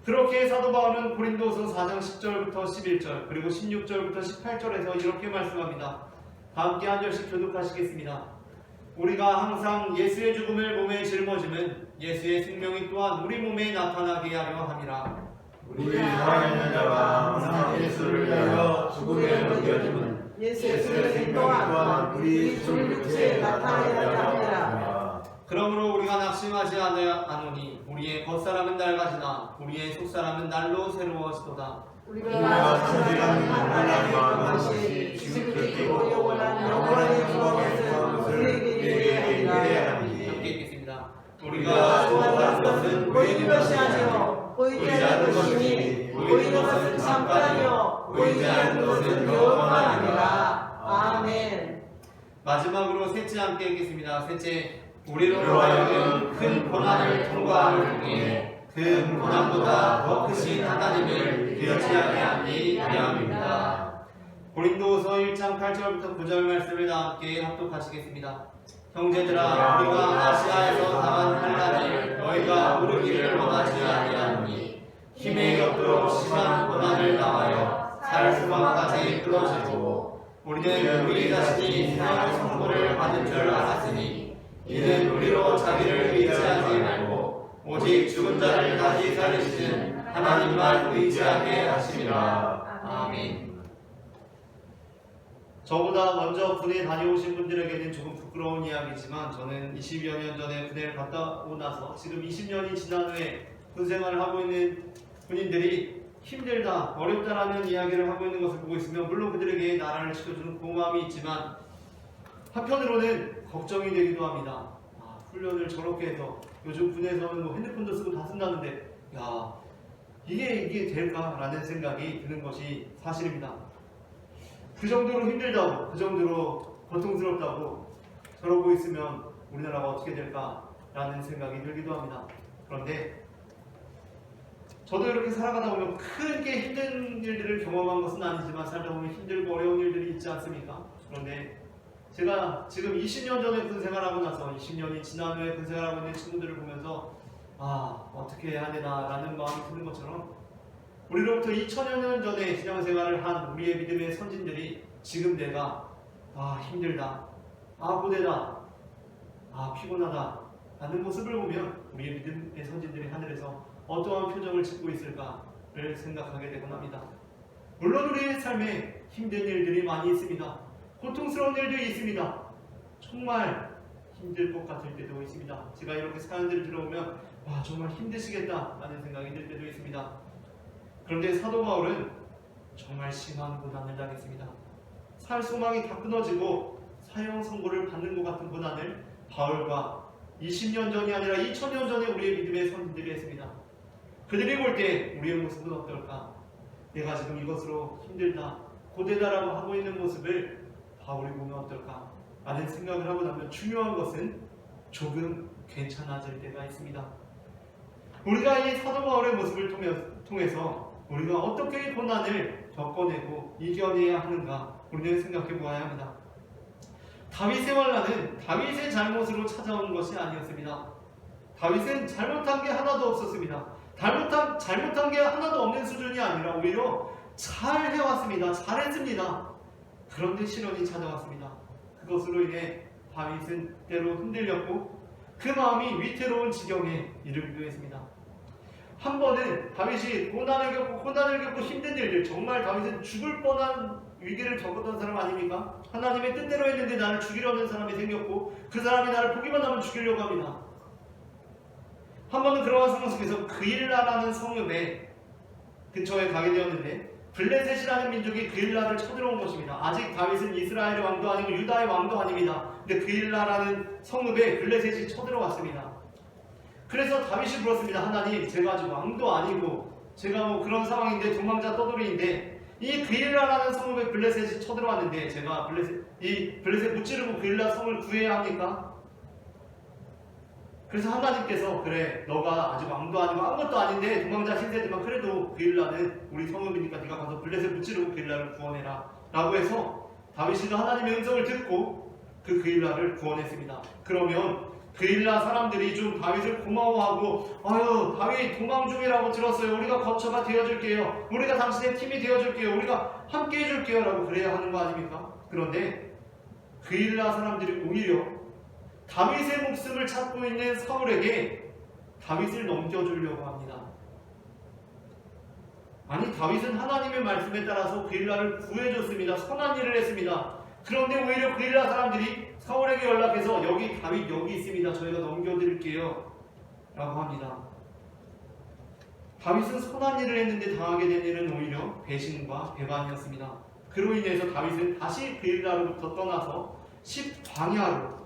그렇게 사도 바울은 고린도서 4장 10절부터 11절 그리고 16절부터 18절에서 이렇게 말씀합니다. 다 함께 한 절씩 교독하시겠습니다. 우리가 항상 예수의 죽음을 몸에 짊어짐은 예수의 생명이 또한 우리 몸에 나타나게 하려 함이라. 우리 살아있는 자가 항상 예수를 위하여 죽음에 넘겨짐은 예수의 생명 또한 우리 죽은 육체에 나타나야 합니다. 그러므로 우리가 낙심하지 않으니 우리의 겉사람은 낡아지나 우리의 속사람은 날로 새로워지도다. 우리가 천지라는 하나님의 것이 지극히고 영원한 영원의 주권에서 우리에게 이르리라. 함께 읽겠습니다. 우리가 소망하는 것은 보이는 것이 아니요 보이지 않는 것이니 보이는 것은 잠깐이요 보이지 않는 것은 영원하니라. 아멘. 마지막으로 셋째 함께 읽겠습니다. 셋째, 우리로 하여금 큰 고난을 통과함을 통해 그 고난보다 더 크신 하나님을 기억하게 하기 위함입니다. 고린도서 1장 8절부터 9절 말씀을 다 함께 합독하시겠습니다. 형제들아, 우리가 아시아에서 당한 환난을 너희가 모르기를 원하지 아니하노니 힘에 겹도록 심한 고난을 당하여 살 수만까지 끊어지고 우리는 우리 자신이 세상의 선고를 받은 줄 알았으니 이는 우리로 자기를 의지하지 말고 오직 죽은 자를 다시 살리시는 하나님만 의지하게 하심이라. 아멘. 저보다 먼저 군에 다녀오신 분들에게는 조금 부끄러운 이야기지만 저는 20여 년 전에 군대를 갔다 오고 나서 지금 20년이 지난 후에 군 생활을 하고 있는 군인들이 힘들다, 어렵다라는 이야기를 하고 있는 것을 보고 있으면 물론 그들에게 나라를 지켜주는 고마움이 있지만 한편으로는 걱정이 되기도 합니다. 훈련을 저렇게 해서 요즘 군에서는 뭐 핸드폰도 쓰고 다 쓴다는데 야 이게 될까라는 생각이 드는 것이 사실입니다. 그 정도로 힘들다고 그 정도로 고통스럽다고 저러고 있으면 우리나라가 어떻게 될까라는 생각이 들기도 합니다. 그런데 저도 이렇게 살아가다 보면 크게 힘든 일들을 경험한 것은 아니지만 살다 보면 힘들고 어려운 일들이 있지 않습니까? 그런데 제가 지금 20년 전에 군 생활하고 나서 20년이 지난 후에 군 생활하고 있는 친구들을 보면서 어떻게 해야 되나 라는 마음이 드는 것처럼 우리로부터 2000여 년 전에 신앙생활을 한 우리의 믿음의 선진들이 지금 내가 힘들다, 고되다, 피곤하다 라는 모습을 보면 우리의 믿음의 선진들이 하늘에서 어떠한 표정을 짓고 있을까 를 생각하게 되곤 합니다. 물론 우리의 삶에 힘든 일들이 많이 있습니다. 고통스러운 일도 있습니다. 정말 힘들 것 같을 때도 있습니다. 제가 이렇게 사연들을 들어오면 와 정말 힘드시겠다 라는 생각이 들 때도 있습니다. 그런데 사도 바울은 정말 심한 고난을 당했습니다. 살 소망이 다 끊어지고 사형 선고를 받는 것 같은 고난을 바울과 20년 전이 아니라 2000년 전에 우리의 믿음의 선진들이 했습니다. 그들이 볼 때 우리의 모습은 어떨까? 내가 지금 이것으로 힘들다, 고되다라고 하고 있는 모습을 바울이 보면 어떨까? 라는 생각을 하고 나면 중요한 것은 조금 괜찮아질 때가 있습니다. 우리가 이 사도 바울의 모습을 통해서 우리가 어떻게 이 고난을 겪어내고 이겨내야 하는가 우리는 생각해 보아야 합니다. 다윗의 환난은 다윗의 잘못으로 찾아온 것이 아니었습니다. 다윗은 잘못한 게 하나도 없었습니다. 잘못한 게 하나도 없는 수준이 아니라 오히려 잘 해왔습니다. 잘했습니다. 그런데 시련이 찾아왔습니다. 그것으로 인해 다윗은 때로 흔들렸고 그 마음이 위태로운 지경에 이르기도 했습니다. 한 번은 다윗이 고난을 겪고 힘든 일들, 정말 다윗은 죽을 뻔한 위기를 겪었던 사람 아닙니까? 하나님의 뜻대로 했는데 나를 죽이려는 사람이 생겼고 그 사람이 나를 보기만 하면 죽이려고 합니다. 한 번은 그러한 상황 속에서 그일라라는 성읍에 근처에 가게 되었는데 블레셋이라는 민족이 그일라를 쳐들어온 것입니다. 아직 다윗은 이스라엘의 왕도 아니고 유다의 왕도 아닙니다. 근데 그일라라는 성읍에 블레셋이 쳐들어왔습니다. 그래서 다윗이 물었습니다. 하나님, 제가 아직 왕도 아니고 제가 뭐 그런 상황인데 도망자 떠돌이인데 이 그일라라는 성읍에 블레셋이 쳐들어왔는데 제가 블레셋 무찌르고 그일라 성을 구해야 합니까? 그래서 하나님께서 그래 너가 아직 왕도 아니고 아무것도 아닌데 도망자 신세지만 그래도 그일라는 우리 성읍이니까 네가 가서 블레셋 무찌르고 그일라를 구원해라 라고 해서 다윗이도 하나님의 음성을 듣고 그 그일라를 구원했습니다. 그러면 그일라 사람들이 좀 다윗을 고마워하고 아유 다윗 도망 중이라고 들었어요. 우리가 거처가 되어줄게요. 우리가 당신의 팀이 되어줄게요. 우리가 함께 해줄게요 라고 그래야 하는 거 아닙니까? 그런데 그일라 사람들이 오히려 다윗의 목숨을 찾고 있는 사울에게 다윗을 넘겨주려고 합니다. 아니 다윗은 하나님의 말씀에 따라서 그일라를 구해줬습니다. 선한 일을 했습니다. 그런데 오히려 그일라 사람들이 사울에게 연락해서 여기 다윗 여기 있습니다. 저희가 넘겨드릴게요 라고 합니다. 다윗은 선한 일을 했는데 당하게 된 일은 오히려 배신과 배반이었습니다. 그로 인해서 다윗은 다시 그일라로부터 떠나서 10광야로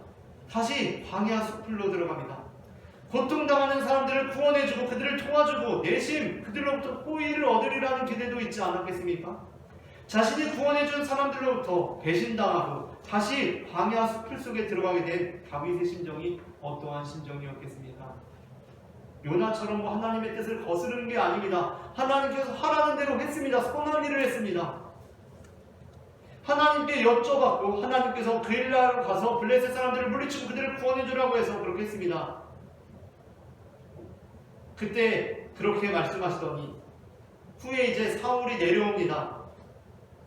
다시 광야 숲으로 들어갑니다. 고통당하는 사람들을 구원해주고 그들을 도와주고 내심 그들로부터 호의를 얻으리라는 기대도 있지 않았겠습니까? 자신이 구원해준 사람들로부터 배신당하고 다시 광야 숲을 속에 들어가게 된 다윗의 심정이 어떠한 심정이었겠습니까? 요나처럼 뭐 하나님의 뜻을 거스르는 게 아닙니다. 하나님께서 하라는 대로 했습니다. 선한 일을 했습니다. 하나님께 여쭤봤고 하나님께서 그일라로 가서 블레셋 사람들을 물리치고 그들을 구원해주라고 해서 그렇게 했습니다. 그때 그렇게 말씀하시더니 후에 이제 사울이 내려옵니다.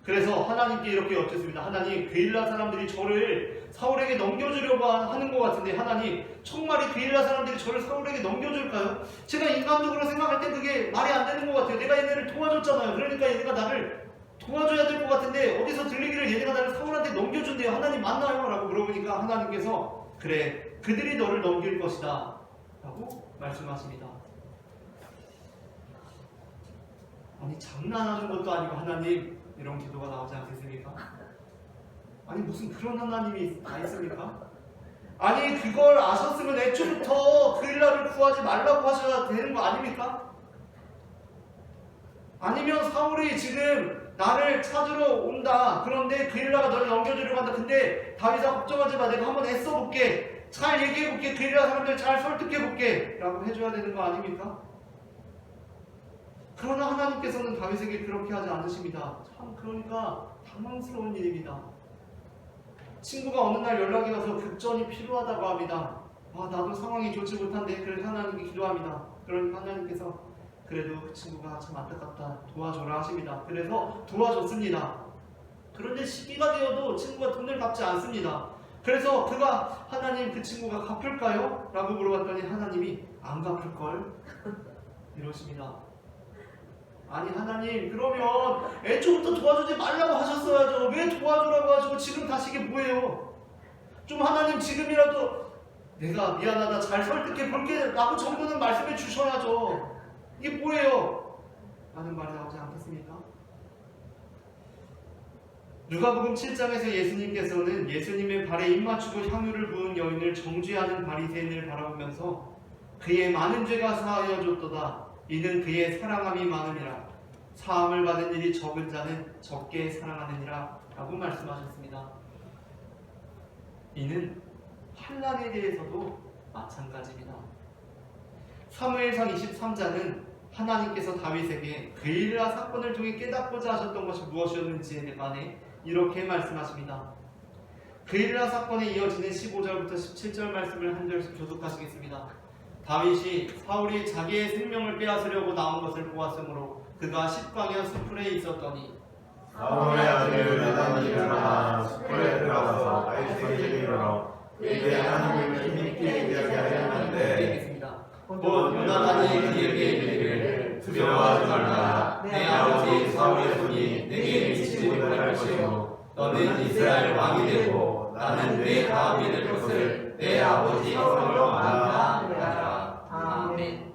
그래서 하나님께 이렇게 여쭙습니다. 하나님, 그일라 사람들이 저를 사울에게 넘겨주려고 하는 것 같은데 하나님, 정말 이 그일라 사람들이 저를 사울에게 넘겨줄까요? 제가 인간적으로 생각할 때 그게 말이 안 되는 것 같아요. 내가 얘네를 도와줬잖아요. 그러니까 얘네가 나를 도와줘야 될 것 같은데 어디서 들리기를 얘네가 나를 사울한테 넘겨준대요. 하나님 맞나요? 라고 물어보니까 하나님께서 그래, 그들이 너를 넘길 것이다 라고 말씀하십니다. 아니 장난하는 것도 아니고 하나님 이런 기도가 나오지 않겠습니까? 아니 무슨 그런 하나님이 다 있습니까? 아니 그걸 아셨으면 애초부터 그일라를 구하지 말라고 하셔야 되는 거 아닙니까? 아니면 사울이 지금 나를 찾으러 온다. 그런데 그일라가 너를 넘겨주려고 한다. 근데 다윗아 걱정하지 마. 내가 한번 애써볼게. 잘 얘기해볼게. 그일라 사람들 잘 설득해볼게. 라고 해줘야 되는 거 아닙니까? 그러나 하나님께서는 다윗에게 그렇게 하지 않으십니다. 참 그러니까 당황스러운 일입니다. 친구가 어느 날 연락이 와서 급전이 필요하다고 합니다. 아 나도 상황이 좋지 못한데 그래서 하나님께 기도합니다. 그러니까 하나님께서 그래도 그 친구가 참 안타깝다 도와줘라 하십니다. 그래서 도와줬습니다. 그런데 시기가 되어도 친구가 돈을 갚지 않습니다. 그래서 그가 하나님 그 친구가 갚을까요? 라고 물어봤더니 하나님이 안 갚을걸 이러십니다. 아니 하나님, 그러면 애초부터 도와주지 말라고 하셨어야죠. 왜 도와주라고 하시고 지금 다시 이게 뭐예요? 좀 하나님 지금이라도 내가 미안하다, 잘 설득해 볼게 라고 정도는 말씀해 주셔야죠. 이게 뭐예요? 라는 말이 나오지 않겠습니까? 누가복음 7장에서 예수님께서는 예수님의 발에 입 맞추고 향유를 부은 여인을 정죄하는 바리새인을 바라보면서 그의 많은 죄가 사하여졌도다. 이는 그의 사랑함이 많음이라. 사함을 받은 일이 적은 자는 적게 사랑하느니라 라고 말씀하셨습니다. 이는 환난에 대해서도 마찬가지입니다. 사무엘상 23장은 하나님께서 다윗에게 그일라 사건을 통해 깨닫고자 하셨던 것이 무엇이었는지에 관해 이렇게 말씀하십니다. 그일라 사건에 이어지는 15절부터 17절 말씀을 한 절씩 교독하시겠습니다. 다윗이 사울이 자기의 생명을 빼앗으려고 나온 것을 보았으므로 그가 십광야 수풀에 있었더니 사울의 아들 요나단이 일어나 숯불에 들어가서 다윗에게 이르러 그에게 하나님을 힘있게 이야기하려 하는데 읽겠습니다. 곧 요나단이 그에게 이르기를 두려워하지 말라. 내 아버지 사울의 손이 내게 미치지 못할 것이요 너는 이스라엘 왕이 되고 나는 내 다음이 될 것을 내 아버지 사울로 안다. 아멘.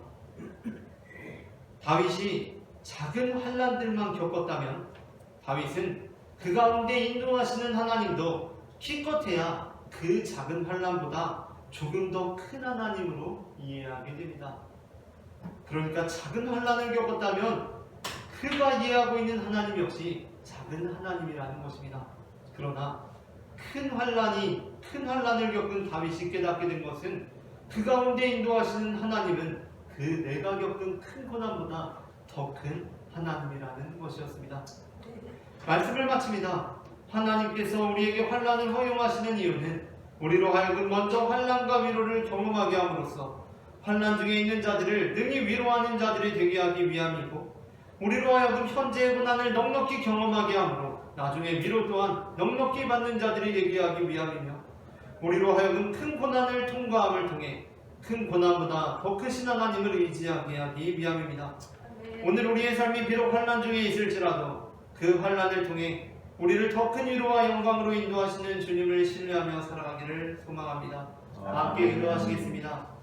다윗이 작은 환난들만 겪었다면 다윗은 그 가운데 인도하시는 하나님도 기껏해야 그 작은 환난보다 조금 더 큰 하나님으로 이해하게 됩니다. 그러니까 작은 환난을 겪었다면 그가 이해하고 있는 하나님 역시 작은 하나님이라는 것입니다. 그러나 큰 환난을 겪은 다윗이 깨닫게 된 것은 그 가운데 인도하시는 하나님은 그 내가 겪은 큰 고난보다 더 큰 하나님이라는 것이었습니다. 말씀을 마칩니다. 하나님께서 우리에게 환난을 허용하시는 이유는 우리로 하여금 먼저 환난과 위로를 경험하게 함으로써 환난 중에 있는 자들을 능히 위로하는 자들이 되게 하기 위함이고, 우리로 하여금 현재의 고난을 넉넉히 경험하게 함으로 나중에 위로 또한 넉넉히 받는 자들이 되게 하기 위함이며, 우리로 하여금 큰 고난을 통과함을 통해 큰 고난보다 더 크신 하나님을 의지하게 하기 위함입니다. 오늘 우리의 삶이 비록 환난 중에 있을지라도 그 환난을 통해 우리를 더 큰 위로와 영광으로 인도하시는 주님을 신뢰하며 살아가기를 소망합니다. 함께 기도하시겠습니다.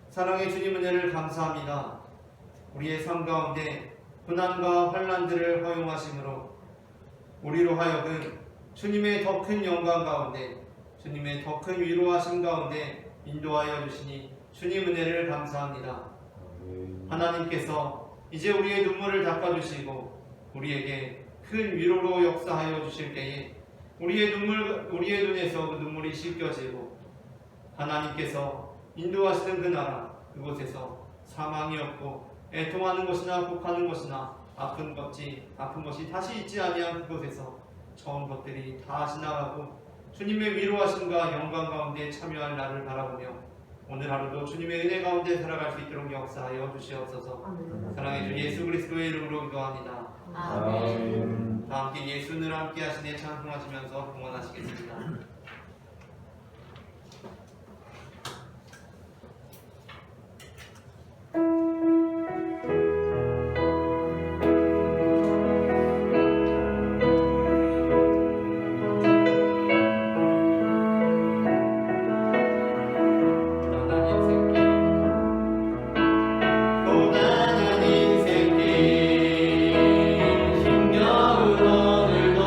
사랑의 주님, 은혜를 감사합니다. 우리의 삶 가운데 고난과 환난들을 허용하심으로 우리로 하여금 주님의 더 큰 영광 가운데, 주님의 더 큰 위로하심 가운데 인도하여 주시니 주님 은혜를 감사합니다. 하나님께서 이제 우리의 눈물을 닦아주시고 우리에게 큰 위로로 역사하여 주실 때에 우리의 눈에서 그 눈물이 씻겨지고 하나님께서 인도하시는 그 나라, 그곳에서 사망이 없고 애통하는 것이나 곡하는 것이나 아픈 것이 다시 있지 아니한 그곳에서 처음 것들이 다 지나가고 주님의 위로하심과 영광 가운데 참여할 날을 바라보며 오늘 하루도 주님의 은혜 가운데 살아갈 수 있도록 역사하여 주시옵소서. 사랑해 주 예수 그리스도의 이름으로 기도합니다. 아멘. 다 함께 예수를 함께 하시네 찬송하시면서 봉헌하시겠습니다. 힘겨운 오늘도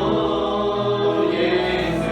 예수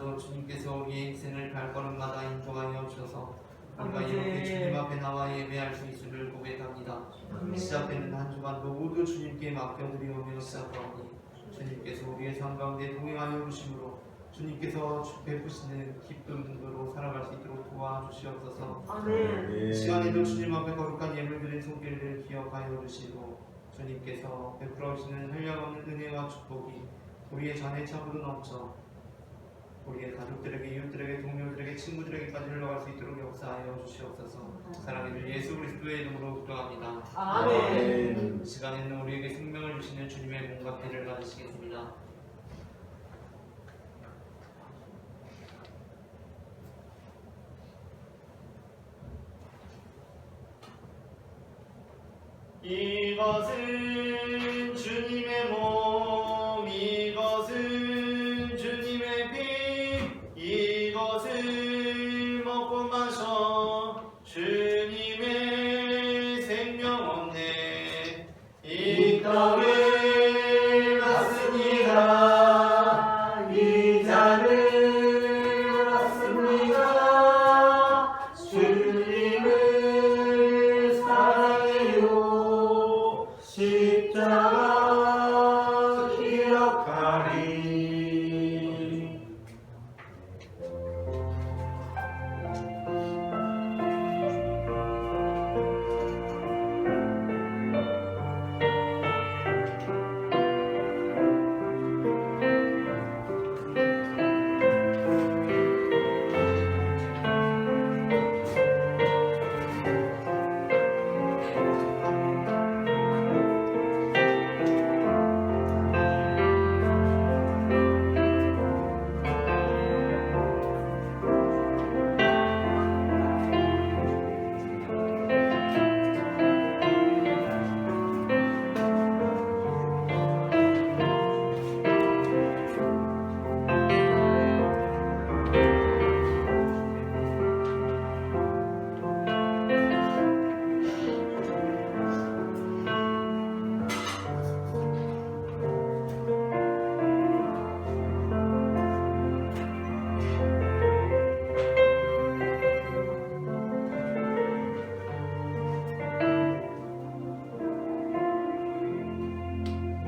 시간도 주님께서 우리의 인생을 발걸음마다 인도하여 주셔서 우리가 아버지. 이렇게 주님 앞에 나와 예배할 수 있음을 고백합니다. 시작되는 한 주간도 모두 주님께 맡겨드리오며 시작하오니 주님께서 우리의 삶 가운데 동행하여 주심으로 주님께서 베푸시는 기쁜 눈으로 살아갈 수 있도록 도와주시옵소서. 아멘. 이 시간에도 주님 앞에 거룩한 예물 드린 손길을 기억하여 주시고 주님께서 베풀어 주시는 한량없는 은혜와 축복이 우리의 잔에 차고도 넘쳐 우리의 가족들에게, 이웃들에게, 동료들에게, 친구들에게까지 흘러갈 수 있도록 역사하여 주시옵소서. 사랑하는 예수 그리스도의 이름으로 기도합니다. 아멘. 이 시간에는 우리에게 생명을 주시는 주님의 몸과 피를 받으시겠습니다. 이것은 주님의 몸, 이것은 주님의 피, 이것을 먹고 마셔 주님의 생명 얻네. 이 떡을 받습니다. 이 잔을 받습니다. 주님을 사랑해요. 십자가 기억하리.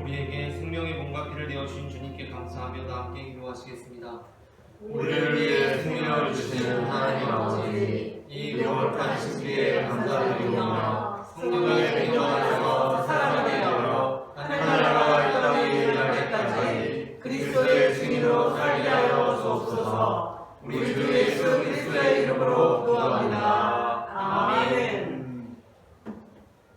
우리에게 생명의 몸과 피를 내어 주신 주님께 감사하며 다 함께 기도하시겠습니다. 우리를 위해 생명을 주시는 하나님 아버지, 이 거룩한 신비에 감사드리오며 성령의 능력 안에서 사람이 되어 하나님과 이 땅에 이르기까지 그리스도의 증인으로 살게 하여 주옵소서. 우리 주 예수 그리스도의 이름으로 기도합니다. 아멘.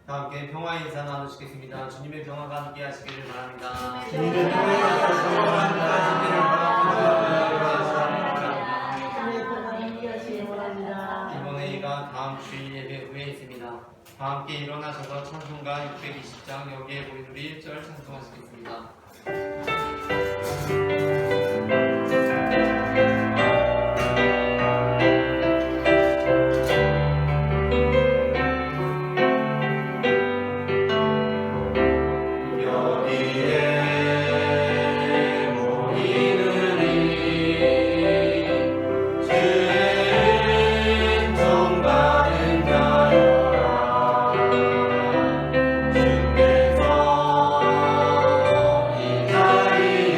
다 함께 평화의 인사 나누시겠습니다. 주님의 평화가 함께 하시기를 바랍니다. 주님의 평화가 함께하시기를 바랍니다. 이번 회의가 다음 주일 예배 후에 있습니다. 다 함께 일어나셔서 찬송가 620장 여기에 보인 우리 1절 찬송하시겠습니다. 주께서 이 자리에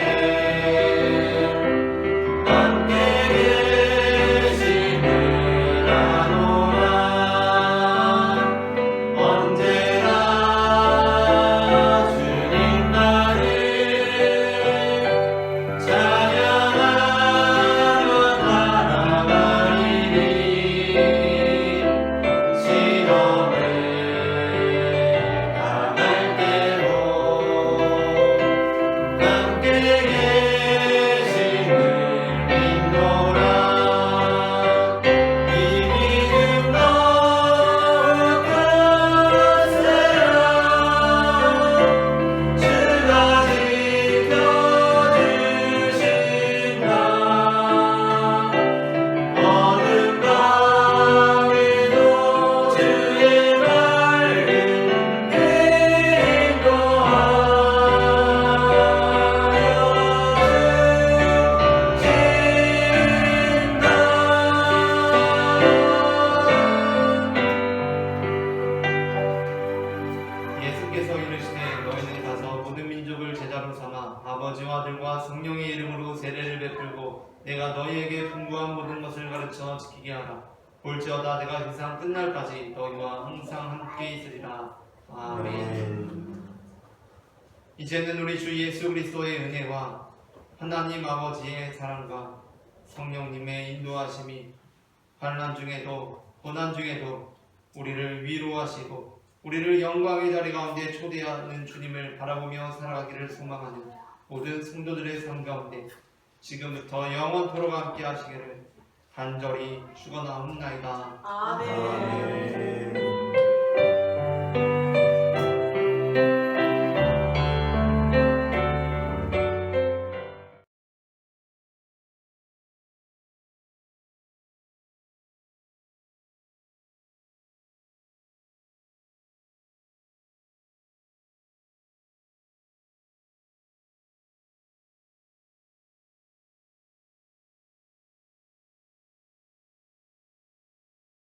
예수께서 이르시되 너희는 가서 모든 민족을 제자로 삼아 아버지와 아들과 성령의 이름으로 세례를 베풀고 내가 너희에게 분부한 모든 것을 가르쳐 지키게 하라. 볼지어다 내가 세상 끝날까지 너희와 항상 함께 있으리라. 아멘. 이제는 우리 주 예수 그리스도의 은혜와 하나님 아버지의 사랑과 성령님의 인도하심이 환난 중에도 고난 중에도 우리를 위로하시고 우리를 영광의 자리 가운데 초대하는 주님을 바라보며 살아가기를 소망하는 모든 성도들의 삶 가운데 지금부터 영원토록 함께 하시기를 간절히 축원하옵나이다. 아멘. 아멘.